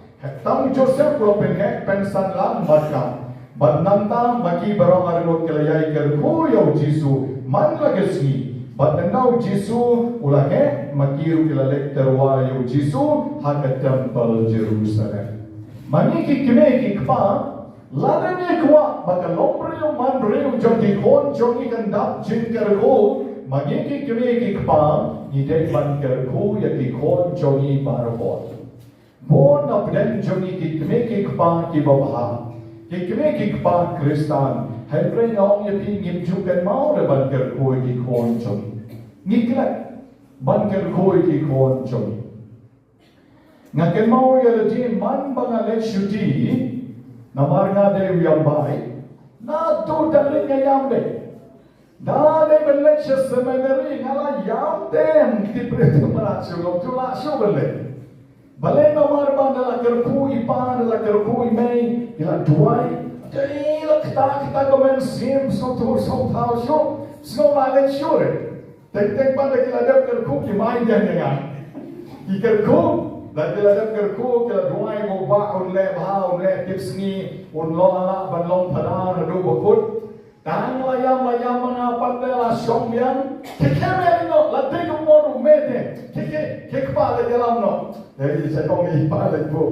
Tang Joseph ko penek pensan lang maka. But nanta maki barang arnot kalayay kerku yaw Jisu man nagasni But now Jisu ulahe makiru kila lekterwa yu Jisu haka temple Jerusalem. Maniki kime kikpa ladane kwa baka lombreo manbreo jongi kon jongi kandap jinkerko maniki kime kikpa nidek bankerko yaki kon jongi barabot. Bon apden jongi kime kikpa kibabha. Kime kikpa Kristan. Hebrei ngaong yapi ngimjukan mau na banker koi ki kon chong. Ngiklat banker koi ki kon chong. Ngaken mau yaladi man banga let shuti namar nga de wiyambay. Na tu dalit ngayam deh. Dah deh lecture seminary ngala yam tem di perintah meracu lom tu lah show balik. Balik nomor bandala kerku ipan la kerku imei ila duai. Jadi la kita komen sim so tu so tau show so la lecture. Tek pada kita ada kerku imai jangan. Ikerku dan kita ada kerku kita duai mo ba on le ba on le tips ni on lo ala ban long padar do bakut dan layam mengapat la song yang kekeme no la tek mo mete kekpa le dalam no jadi saya kong ipa le bu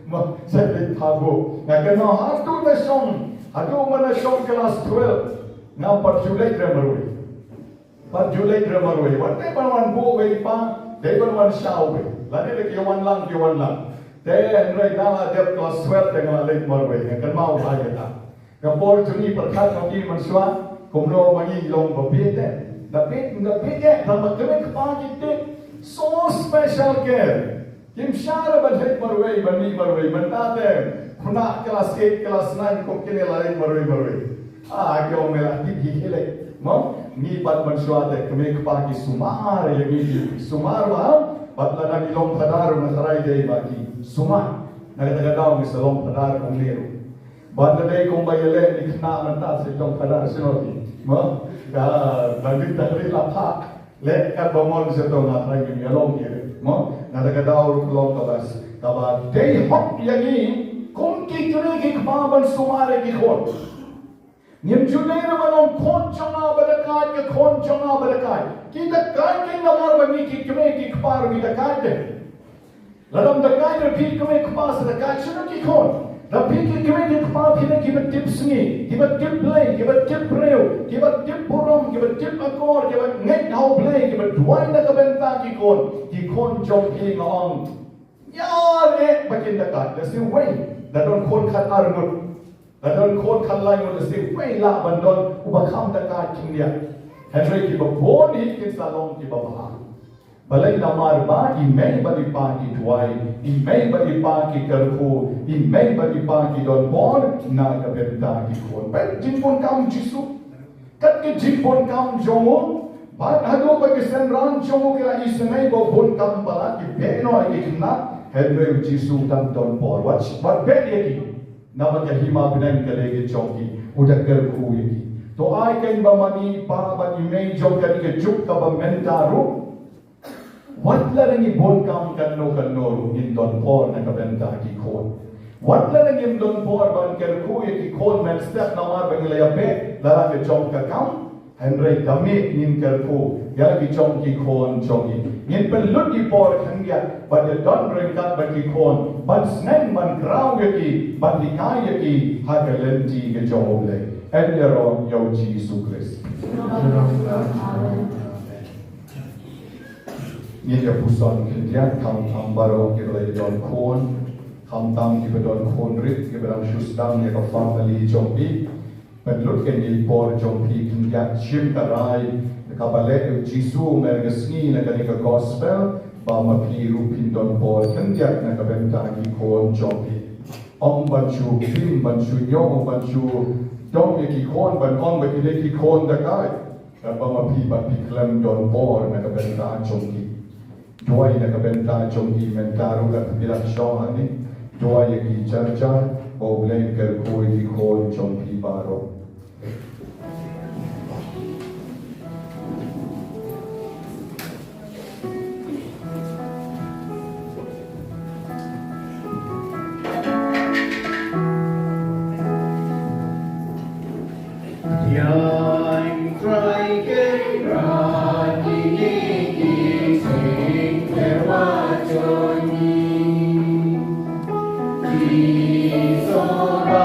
mo saya le thabu ngaken no hatu le song hatu mana song kelas 12 ngapat Julai grammar But Julai grammar way. What they want go way pa, they want show way. Lani le kiwan lang. They and right now they class 12 dengan late more way. Kan mau bahaya ta. Kapor tuni perkat nanti mansua, kumno magi long bapite. Dapit ya, nama kene kepagi te so special care. Kim shara badhet marway, bani marway, bantate. Kuna kelas 8, kelas 9 kok kene late marway. Kau melah tinggi hele. Mau ni bat mansua te keme kepagi sumar yang ini. Sumar bah. Batla na ilong padar na saray day bagi suma nagadaw mi sa long padar kung lero batla day kung bayale ni kana manta sa ilong padar sinoti mo dagit tagri lapha le ka bomon sa to na try mi along here mo nagadaw long kabas kaba day hop yani kung kikre ki kmaban sumare ki khon Nim Julai naman kon changa balakai ke kon changa balakai. Kita kai namar bani ki kme ki kpar ki dakai de. Ladam dakai de pi kme kpas dakai shunu ki kon. Da pi ki kme ki kpar pi ne ki bat tip sngi, ki bat tip play, ki bat tip reu, ki bat tip purom, ki bat tip akor, ki bat ngai how play, ki bat duai na kabenta ki kon jong ki ngong. Yar bakin dakai. That's the way. Da don kon khat armut. Dan kon kalai mo desi way la bandon ubakam dakat kimlia Henry ki babon hit kin salong ki babaha balai namar ba imei badi pa ki tuai imei badi pa ki karku imei badi pa ki don bon na ka benta ki kon ben jinpon kam jisu kat ki jinpon kam jomo bat hado ba ki senran jomo ki la isnai bo bon kam bala ki beno ki na Henry jisu kam don por what bet yeki nama hima binan kalegi chongki udah kerku yaki to ai kain bamani pa bani mei jongkani ke juk ka bamentaru watla rangi bon kam kanno in don por na kabenta ki kon watla rangi don por ban kerku yaki kon men step namar bangila yape lara ke chongka kam Henry damit nin kerku ya ki chongki kon chongi nin pelut di por khangya but the don ringkat bagi kon but sneng man kraw yaki but dikai yaki hagalenti ke joble endero yo Jesus Christ ni ya puson kindia kam ambaro ke le don kon kam tam ki don kon rit ke beram shustang ya ka family jombi pelut ke ni por jombi kindia chim tarai kabale Jisu mergesni na kanika gospel ba mapiru pindon Paul kandiak na kabenta ki kon jopi ong banchu kim banchu nyong banchu dong ki kon ban ong ba ki kon da kai ba mapi ba piklem don Paul na kabenta jopi doai na kabenta jopi mentaru ka bila shohani doai ki charcha bo blame ker ko ki kon jopi baro Soba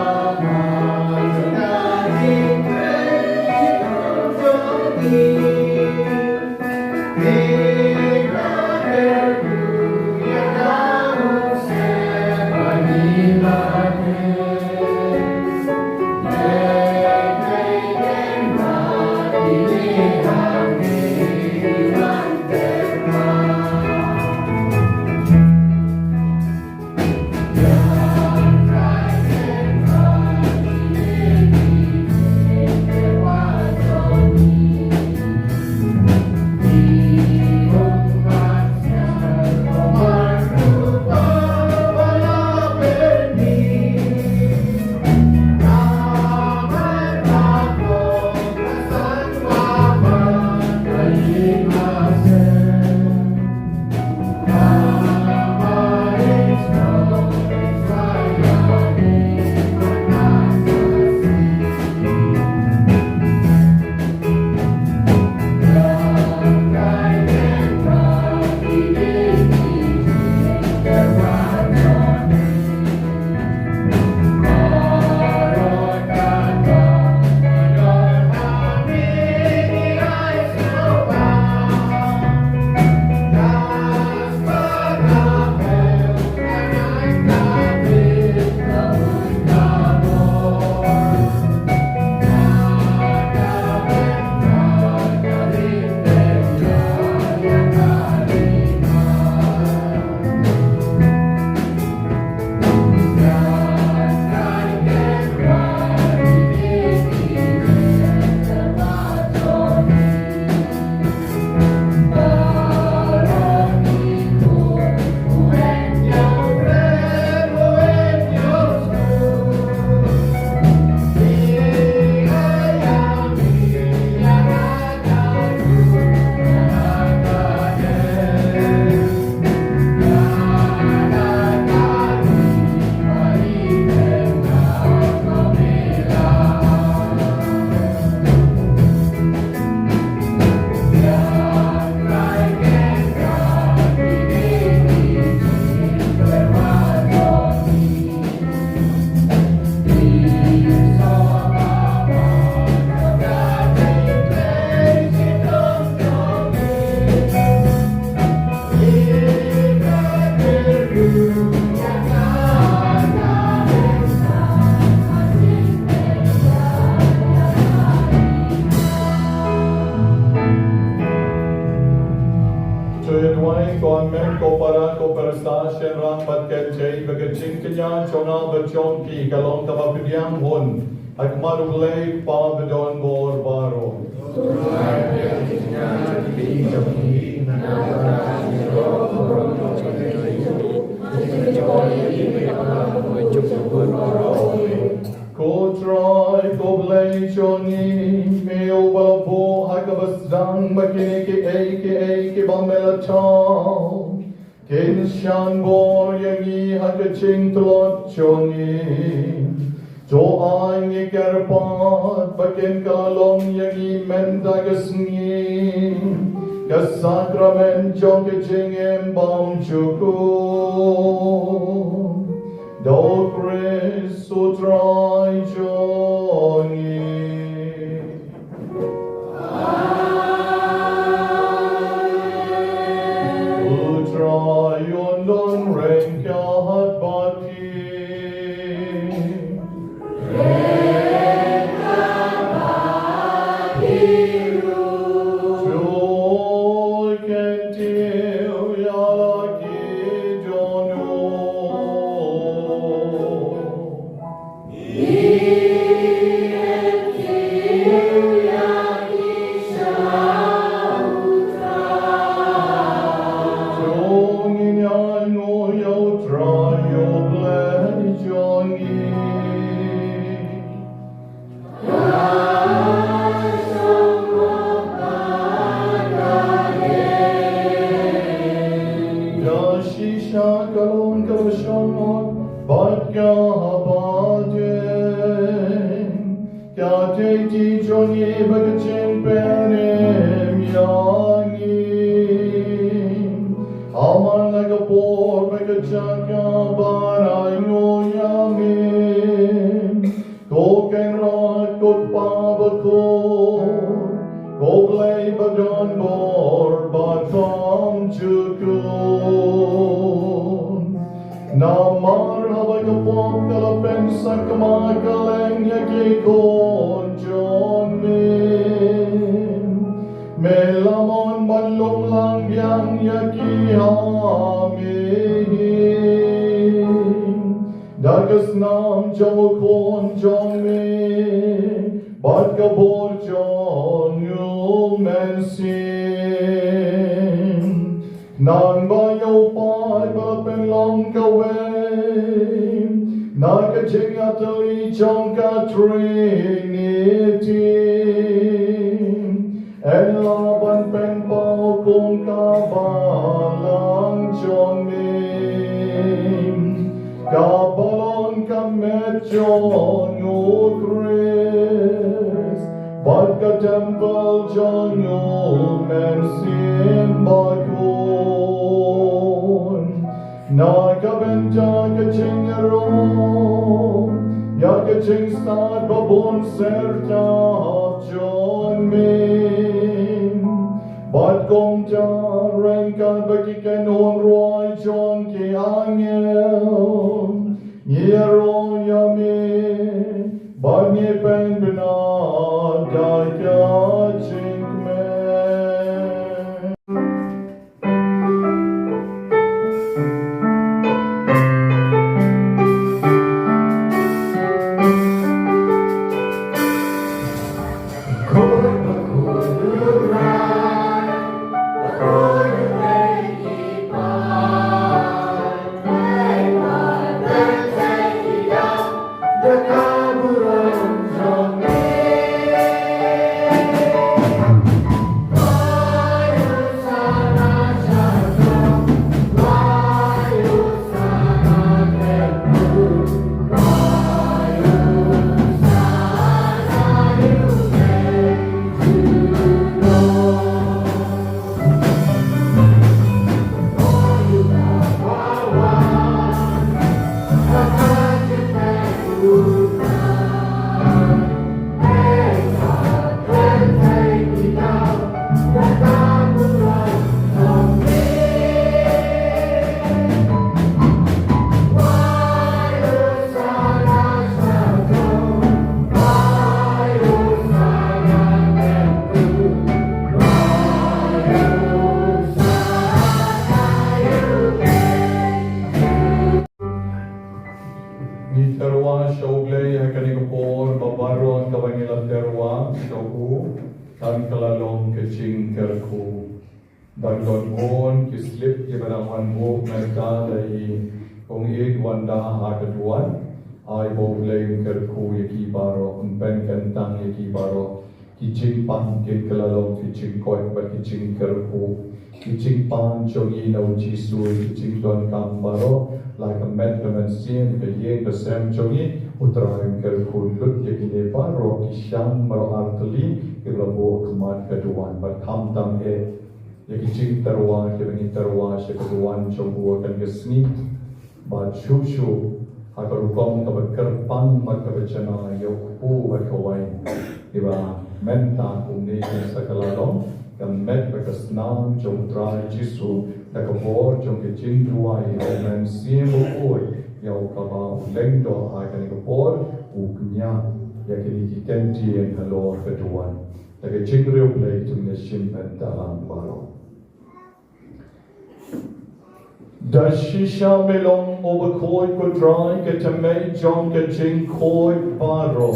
ko perstasyen rang batketjay bagaching kanya chonga bachon ki kalong kabapidyang hon at maruglay pa bedon bor baro. Ko try ko blay choni meo balabo hakabasdang makiniki bamela chao kin shan bor yangi hakaching tlot choni jo angi Kyrpang bakin kalong yangi mendagasni kasakramen jong kaching embam chukun do Chris utrai joni. Utrai undon ren kahat bati. Joy kentil yalaki jono. Namar habagapong kalapen sa kamakaleng yakikon John Min Melamon balong lang yang yakihamin Dagas nam jawakon John Min Bad kabor John Yumensin Nang bayaw pa'y balapin lang kawin Nakaching atali chong ka Trinity En laban pen pao kung kabalang chong min Kabalon kamet chong o Chris Bad ka temple chong o mensim Bakhuid Nakabenta kaching ron Yakaching stad babon serta John Min Bad kong ren kan bagikan on roy John ki angel Yero yamin Bad ni pen binada kaching men The Kaburon John Ban don on ki slip ki barawan wo merta dai kong id wanda ha keduan ai bo blame kerku ye ki baro ben kentang ye ki baro ki Kyrpang ki kelalo ki Kyrkoi ba ki kerku ki Kyrpang chongi no chi su ki don kam baro like a medicament sien ke ye ke sem chongi utraim kerku lut ye ki baro ki sham maro artli ki labo kemat keduan ba kam tam e Yaki terwa, kibani terwa, syakaduan coba kan kesni, ba cucu, agar ukam kaba Kyrpang maka bacana yoku berkawain, iba menta umni sakaladom, kan met berkesnam jom trai jisu, takabor jom kecin tuai, omen siemu oi, yau kaba lengdo akan kabor uknya, yaki ditenti yang halor keduan, tak cingriu play tu nesim dalam baro. Dashisha melong overkoi ko dry ke tamay jong ke jing koi baro.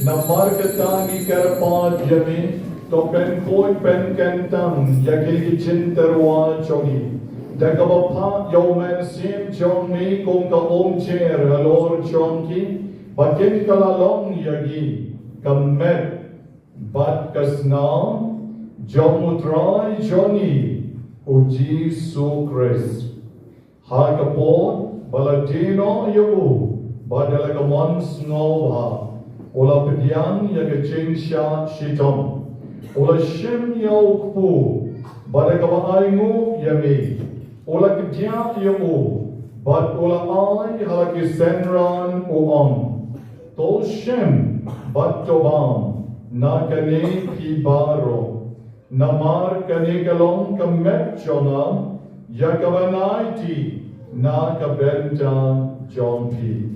Namar ke tangi Kyrpang yamin to pen koi pen kentang yakil ki jin terwa chongi. Dakaba pa yomen sim jong ni kong ka om chair halor chongki bakin kalalong yagi kamet bat kasnam jong utrai joni uji su Christ. Hagapon balatino yabu badala kamons ngova ola pedian yaga chingsha Shitom ola shim yaukpu badaka baingu yami ola kdia yamu bad ola ai halaki senran uam tol shim bad tobam na kane Kibaro namar kane galong kamet chonam Yakavanaiti na Bynta John P.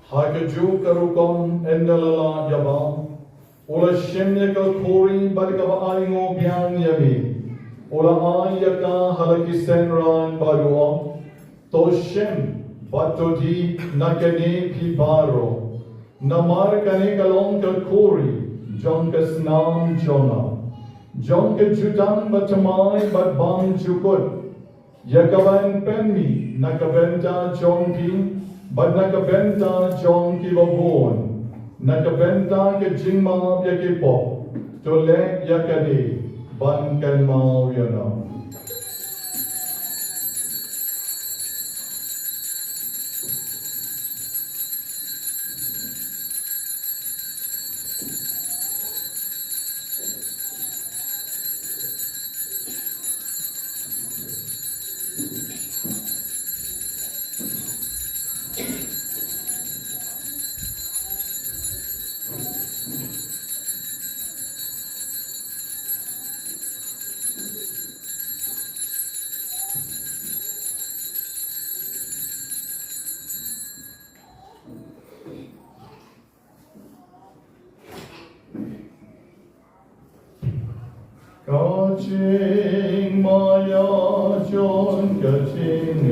Hakaju karukon endalala yabam. Ola shemyaka kori badikaba aingo biang yami. Ola ayaka halaki senran baduam. To shem batodi nakane Kibaro. Namar kane kalong ka kori. Jonkas nam jona. Jonka jutan batamai batbang jukut. Yakaban penmi nakabenta jonki. But nakabenta John Kiba nakabenta ke jingma yakipo, to le yakadi, ban kan mau yana. Kaching maya John kaching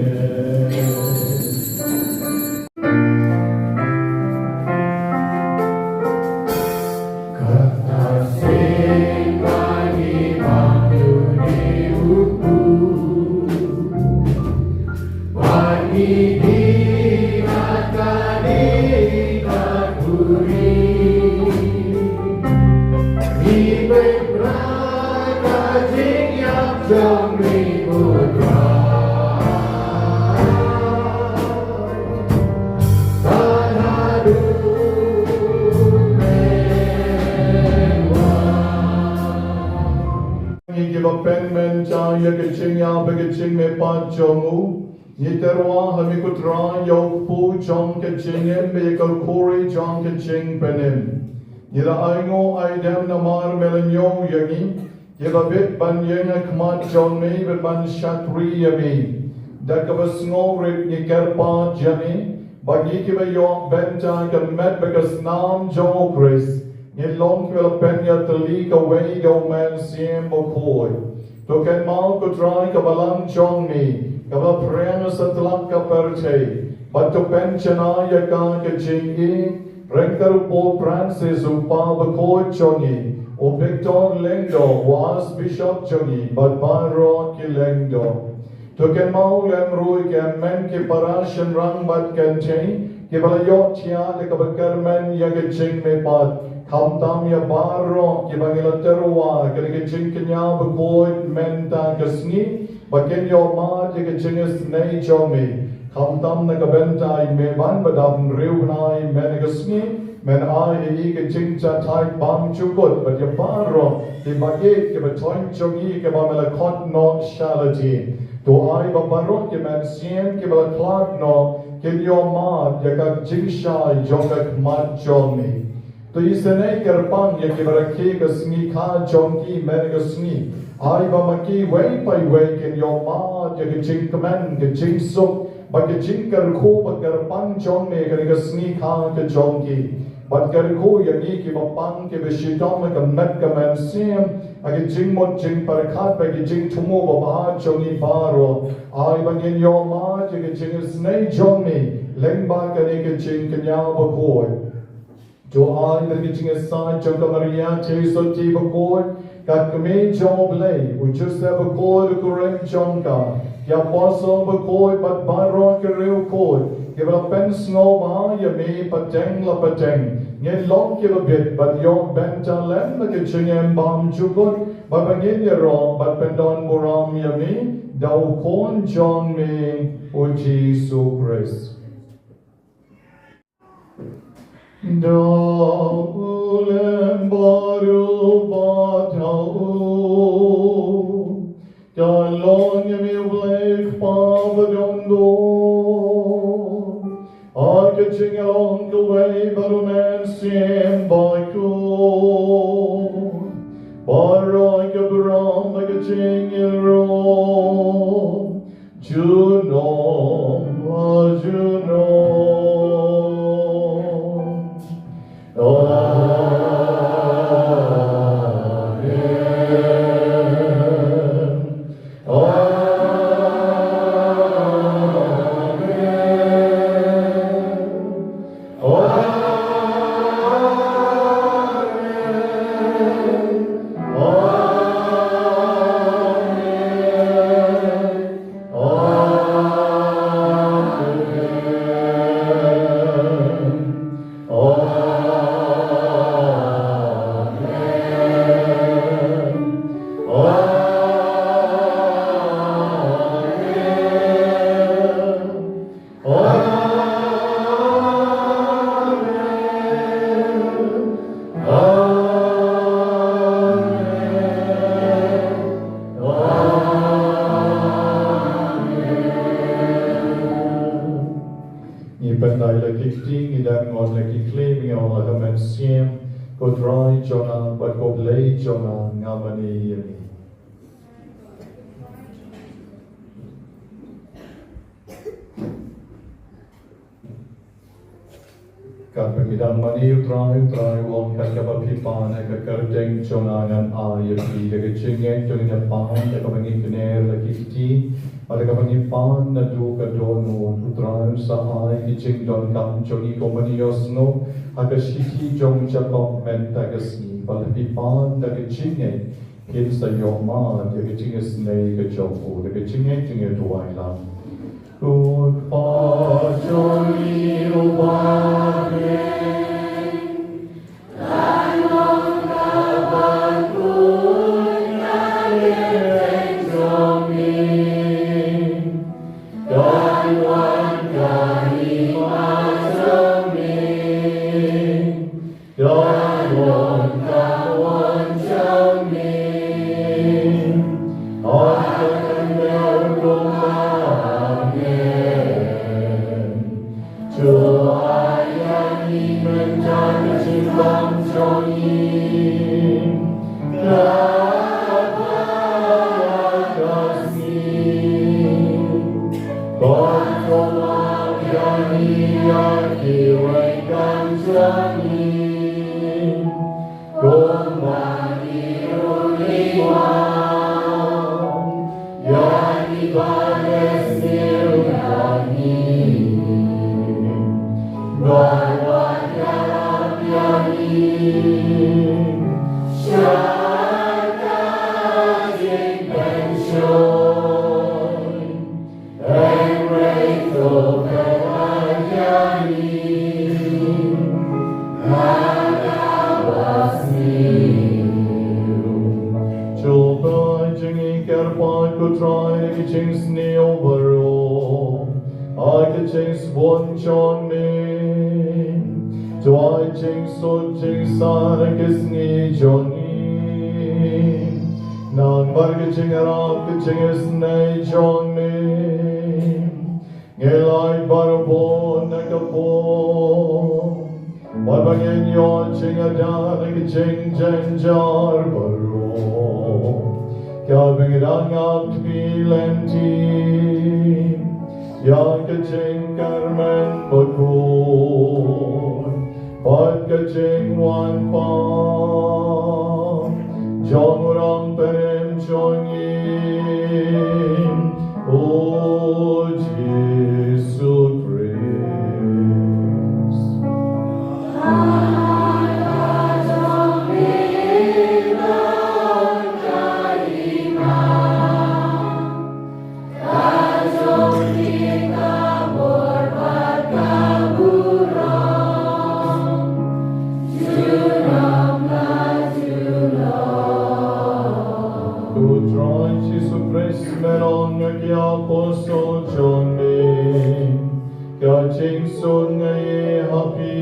Kiba penmen cha ya ke ching ya ba ke ching me pa jongu ni terwa ha mi kutra yo pu jong ke ching em be ko kori jong ke ching penem ni ra ai ngo ai dem na mar melanyo yangi ye ba bit ban yang kmat jong me be ban shatri yami da ka ba sngo rit ni kerpa jami bagi ki ba yo Bynta ka met be ka snam jong Chris ni long ki ba pen ya tali ka wei go man siem Bakhuid to ken mal ko try ka balang jong me ka ba prem sa tlak ka perche but to pen chana ya ka ke jing e Rektor Paul Francis upa Bakhuid jongi o Victor Lengdo was Bishop jongi but Baro ki Lengdo to ken mau lem rui ken men ki parashan rang bat ken chain ki bala yok chia de ka bakar men ya ke ching me pat kham tam ya baro ki bangila terwa ke ching kenya Bakhuid men ta kasni baken yo ma ke ching is nei jomi kham tam na ka Bynta me ban badam riu nai men kasni men ai ke ching cha thai bam chukut but ya baro ki bagit ke batoin jongi ke ba mela khot no shalati to ai ba barot ke men sien ke ba klat no ke yo ma ya ka jing shai jong ka mat jomi to isene Kyrpang ya ke ba ke ka sngi kha jongi men ka sngi ai ba ma ki wei pai wei ke yo ma ya ke jing kamen ke jing suk ba ke jing kar khu ba Kyrpang jong me ka sngi kha ke jongi but kar khu ya ni ki ba pang ke be Shitom ka met ka men siem agi jing mot jing par khat ba ki jing thumo ba ba jongi baro ai ba ngen yo ma je ke jing snei jong me leng ba ka ni ke jing kenya Bakhuid jo ai ba ki jing sa jong ka maria che so ti Bakhuid ka kme jong blai u chu se Bakhuid ku ren jong ka ya paso Bakhuid bat baro ke reu kod ke ba pen sngo ba ya me pateng la pateng ngen long ke ba bit but yo Bynta lem na ke ching em bam chukut ba ba ngen ya ro but pendon buram ya me dau kon jong me o Jesus Christ Daulem baru batau Dalong mi blek pavadondo Arke chingalong kaway barumen sim baiku Baroy kabram baga chingiro Juno Juno Ko dry jona, but ko blade jona, ngamani yami. Kan pagidang mani utray wong kan kapapipan ay kakardeng jona ngan ayami. Kagachingeng jona niya pan, kapapangi kiner lakiti, at kapapangipan na do kadono, utray sa ay kiching don kam jongi komani yosno, Agashiti jong jakop men tagasni palapipan dagachinge kin sa yoma dagachinges nei gajopo dagachinge tinge tuwailan Good pa joni ubane Lanong kaban kunya lireng zomi Danwan kahima zomi Yon kawan jami, on Kyrpang ko try ki chings ni overall I ki chings one chon ni to I chings so chings sara kis ni joni nan bar ki ching arab ki chings nei chon ni ngelai barbo na kapo bar bangen yo ching adar ki ching jen jar baro Kyrpang up to be lenti, young kaching Carmen Bakhuid, but kaching one palm, Jomurang Perem Chongin, O Jesus Christ. Merong Apostol John Kaching Sun Ngay Happy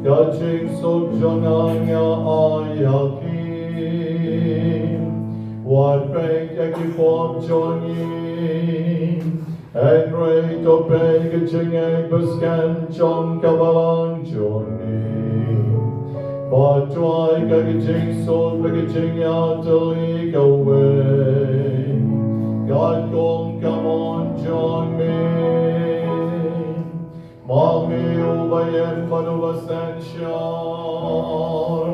Kaching Sun John Anga Ayapi What break Akipop Johnny and great to pay Kaching Buscan John Kabalang Johnny But try kagaching soul kagaching out to leak away. God come on John me. Mami ubayen manubasan shar.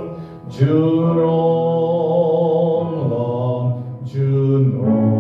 Junong lang junong.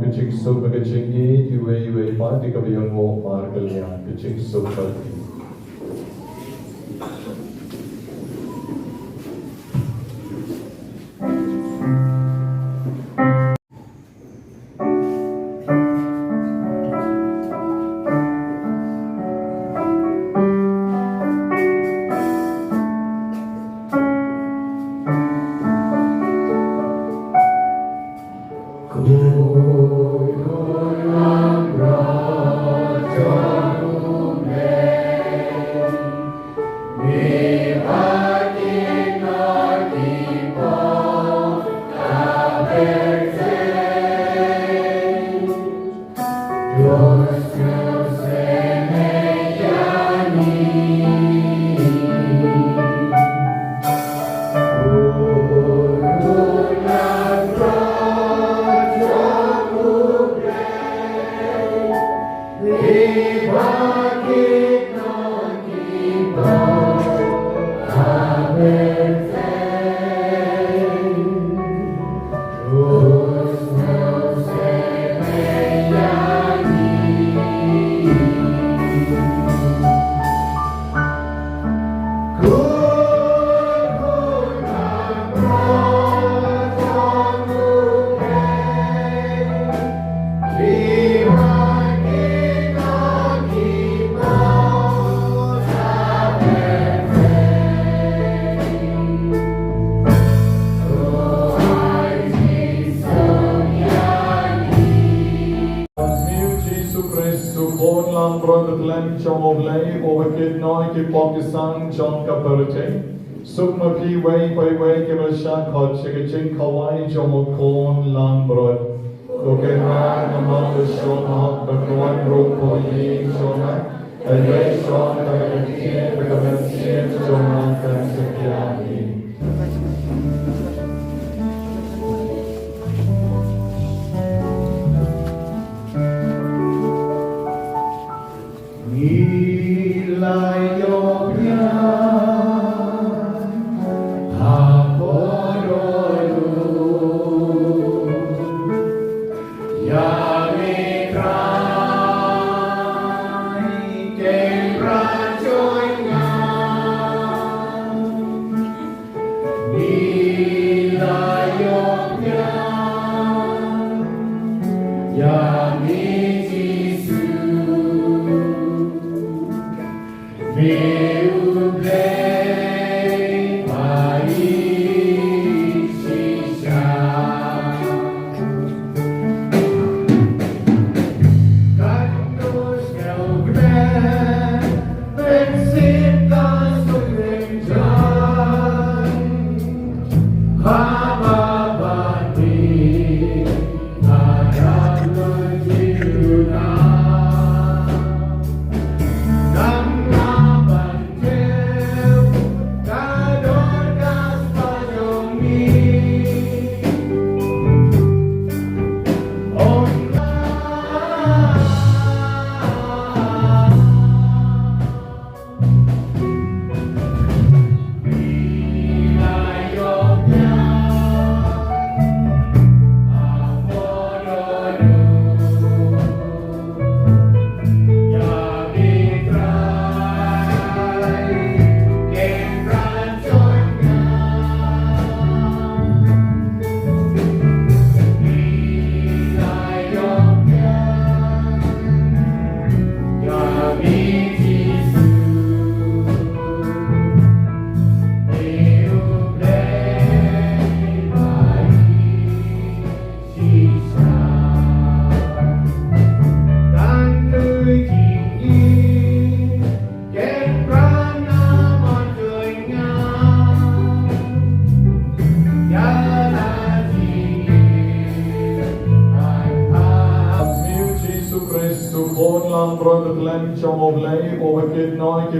Kaching so kaching ye you party kabiyang mo markal yan kaching so party. lam brod lem chong oblay overkid noi ki Pakistan John Kaperate Sukma pi way by way kemal shan khot chikachin kawai jomokon lam brod Koken ran among the shona bakwan ropo yin shona and way shona kakakin kakakin shona kansakyani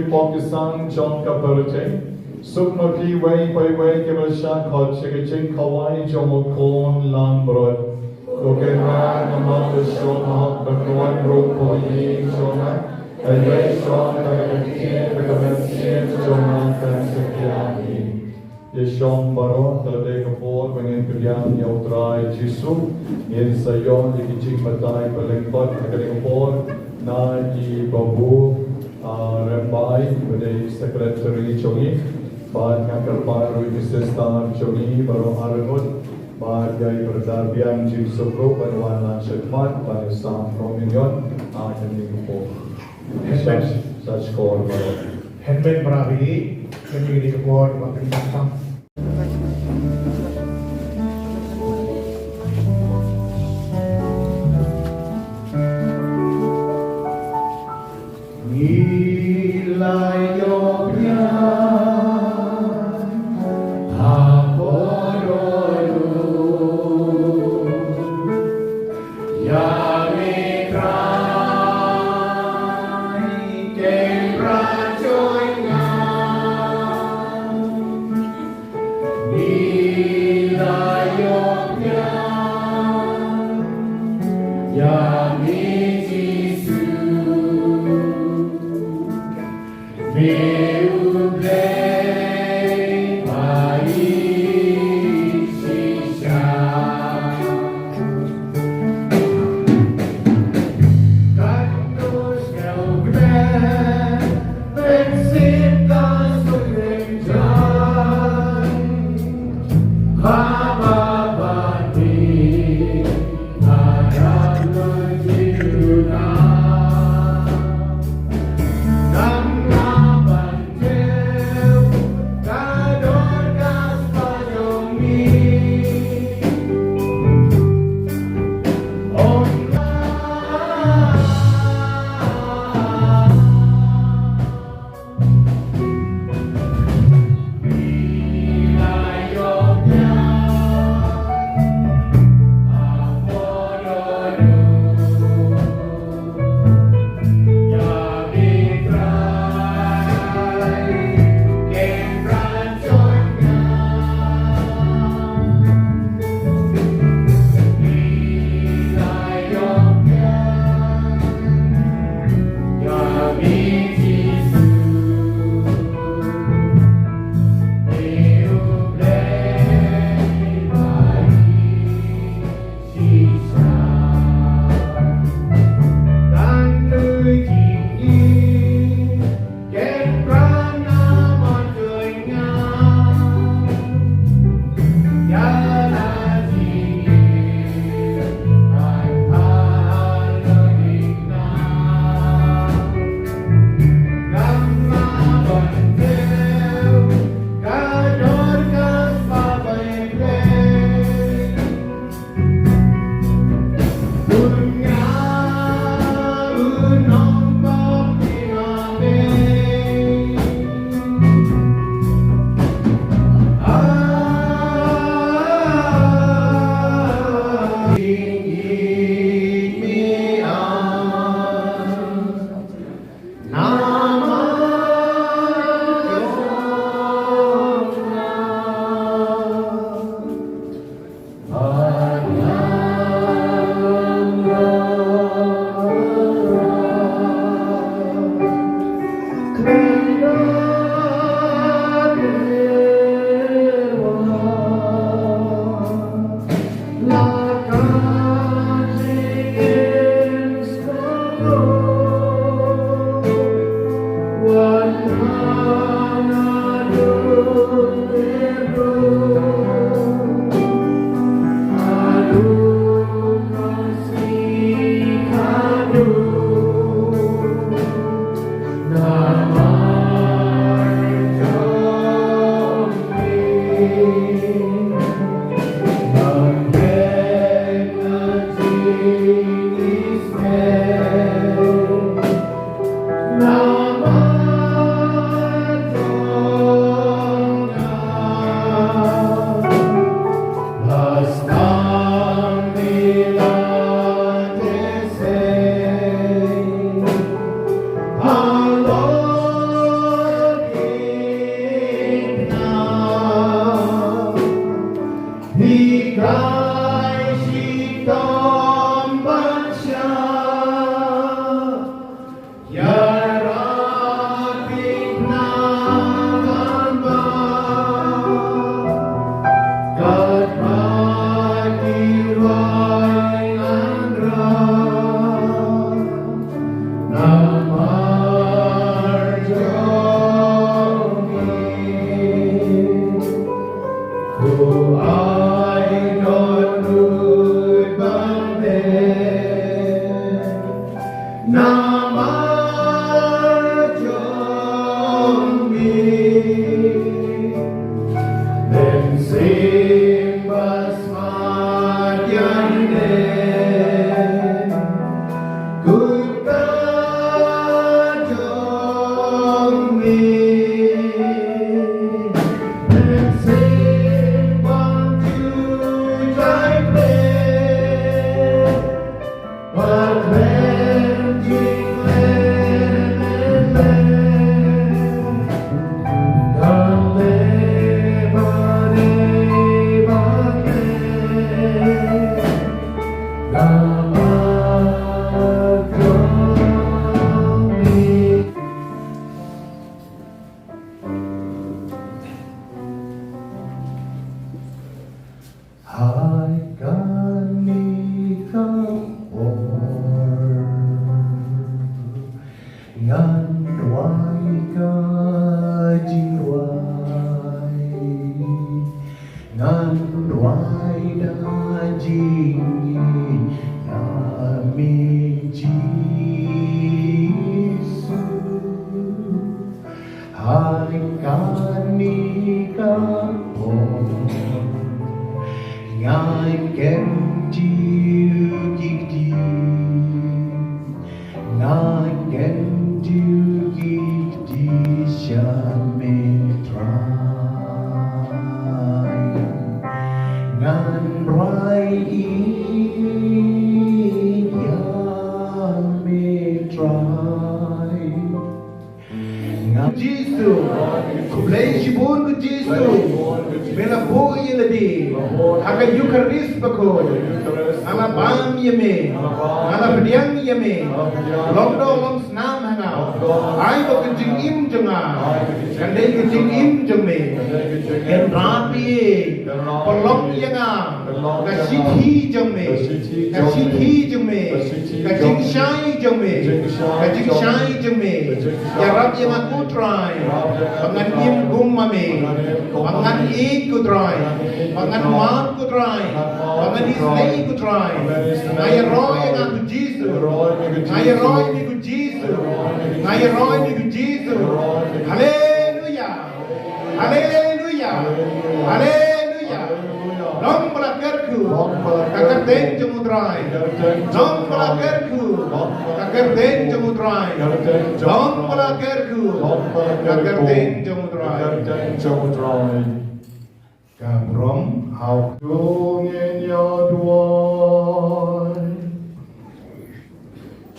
Pakistan John Kaperate Sukma pi way by way kemal shan khot chikachin kawai jomokon lam brod Koken ran among the shona bakwan ropo yin shona and way shona kakakin kakakin shona kansakyani Yeshon baro talade kapor wangin kriyam yautrai jisu yin sayon ikichik matay palengkot kakaling kapor na i babu Rambai, the secretary Chongi, but Kyrpang Rhythmic Chongi, Baro Aragod, but Gai Perdarbian Jim Sokro, but one land Shetman, but some from Union, and such call Baro. Handmade Bravi, can you get a board, what can you come?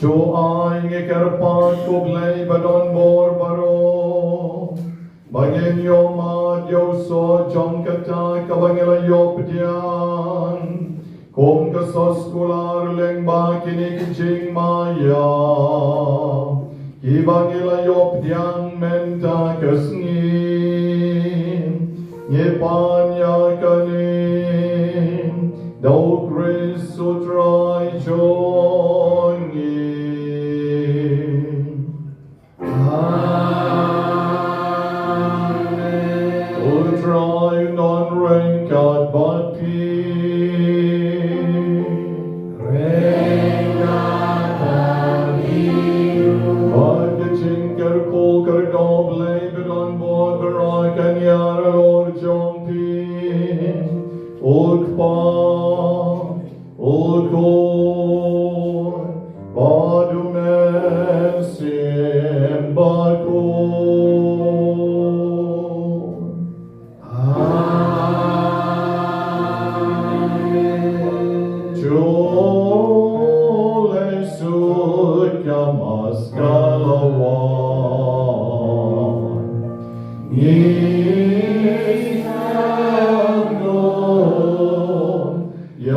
Cho ai nghe Kyrpang cuộc lây và đón bor baro Bangin yo ma yo so chong kata kabangela yo pedian Kung kasos kular leng ba kinikiching maya, Kiba gilayop diang menta kasngin, Nyepanya kanin, Dau Kris sutrai chongin. Amen. Utrai non renkat bat pi. Ya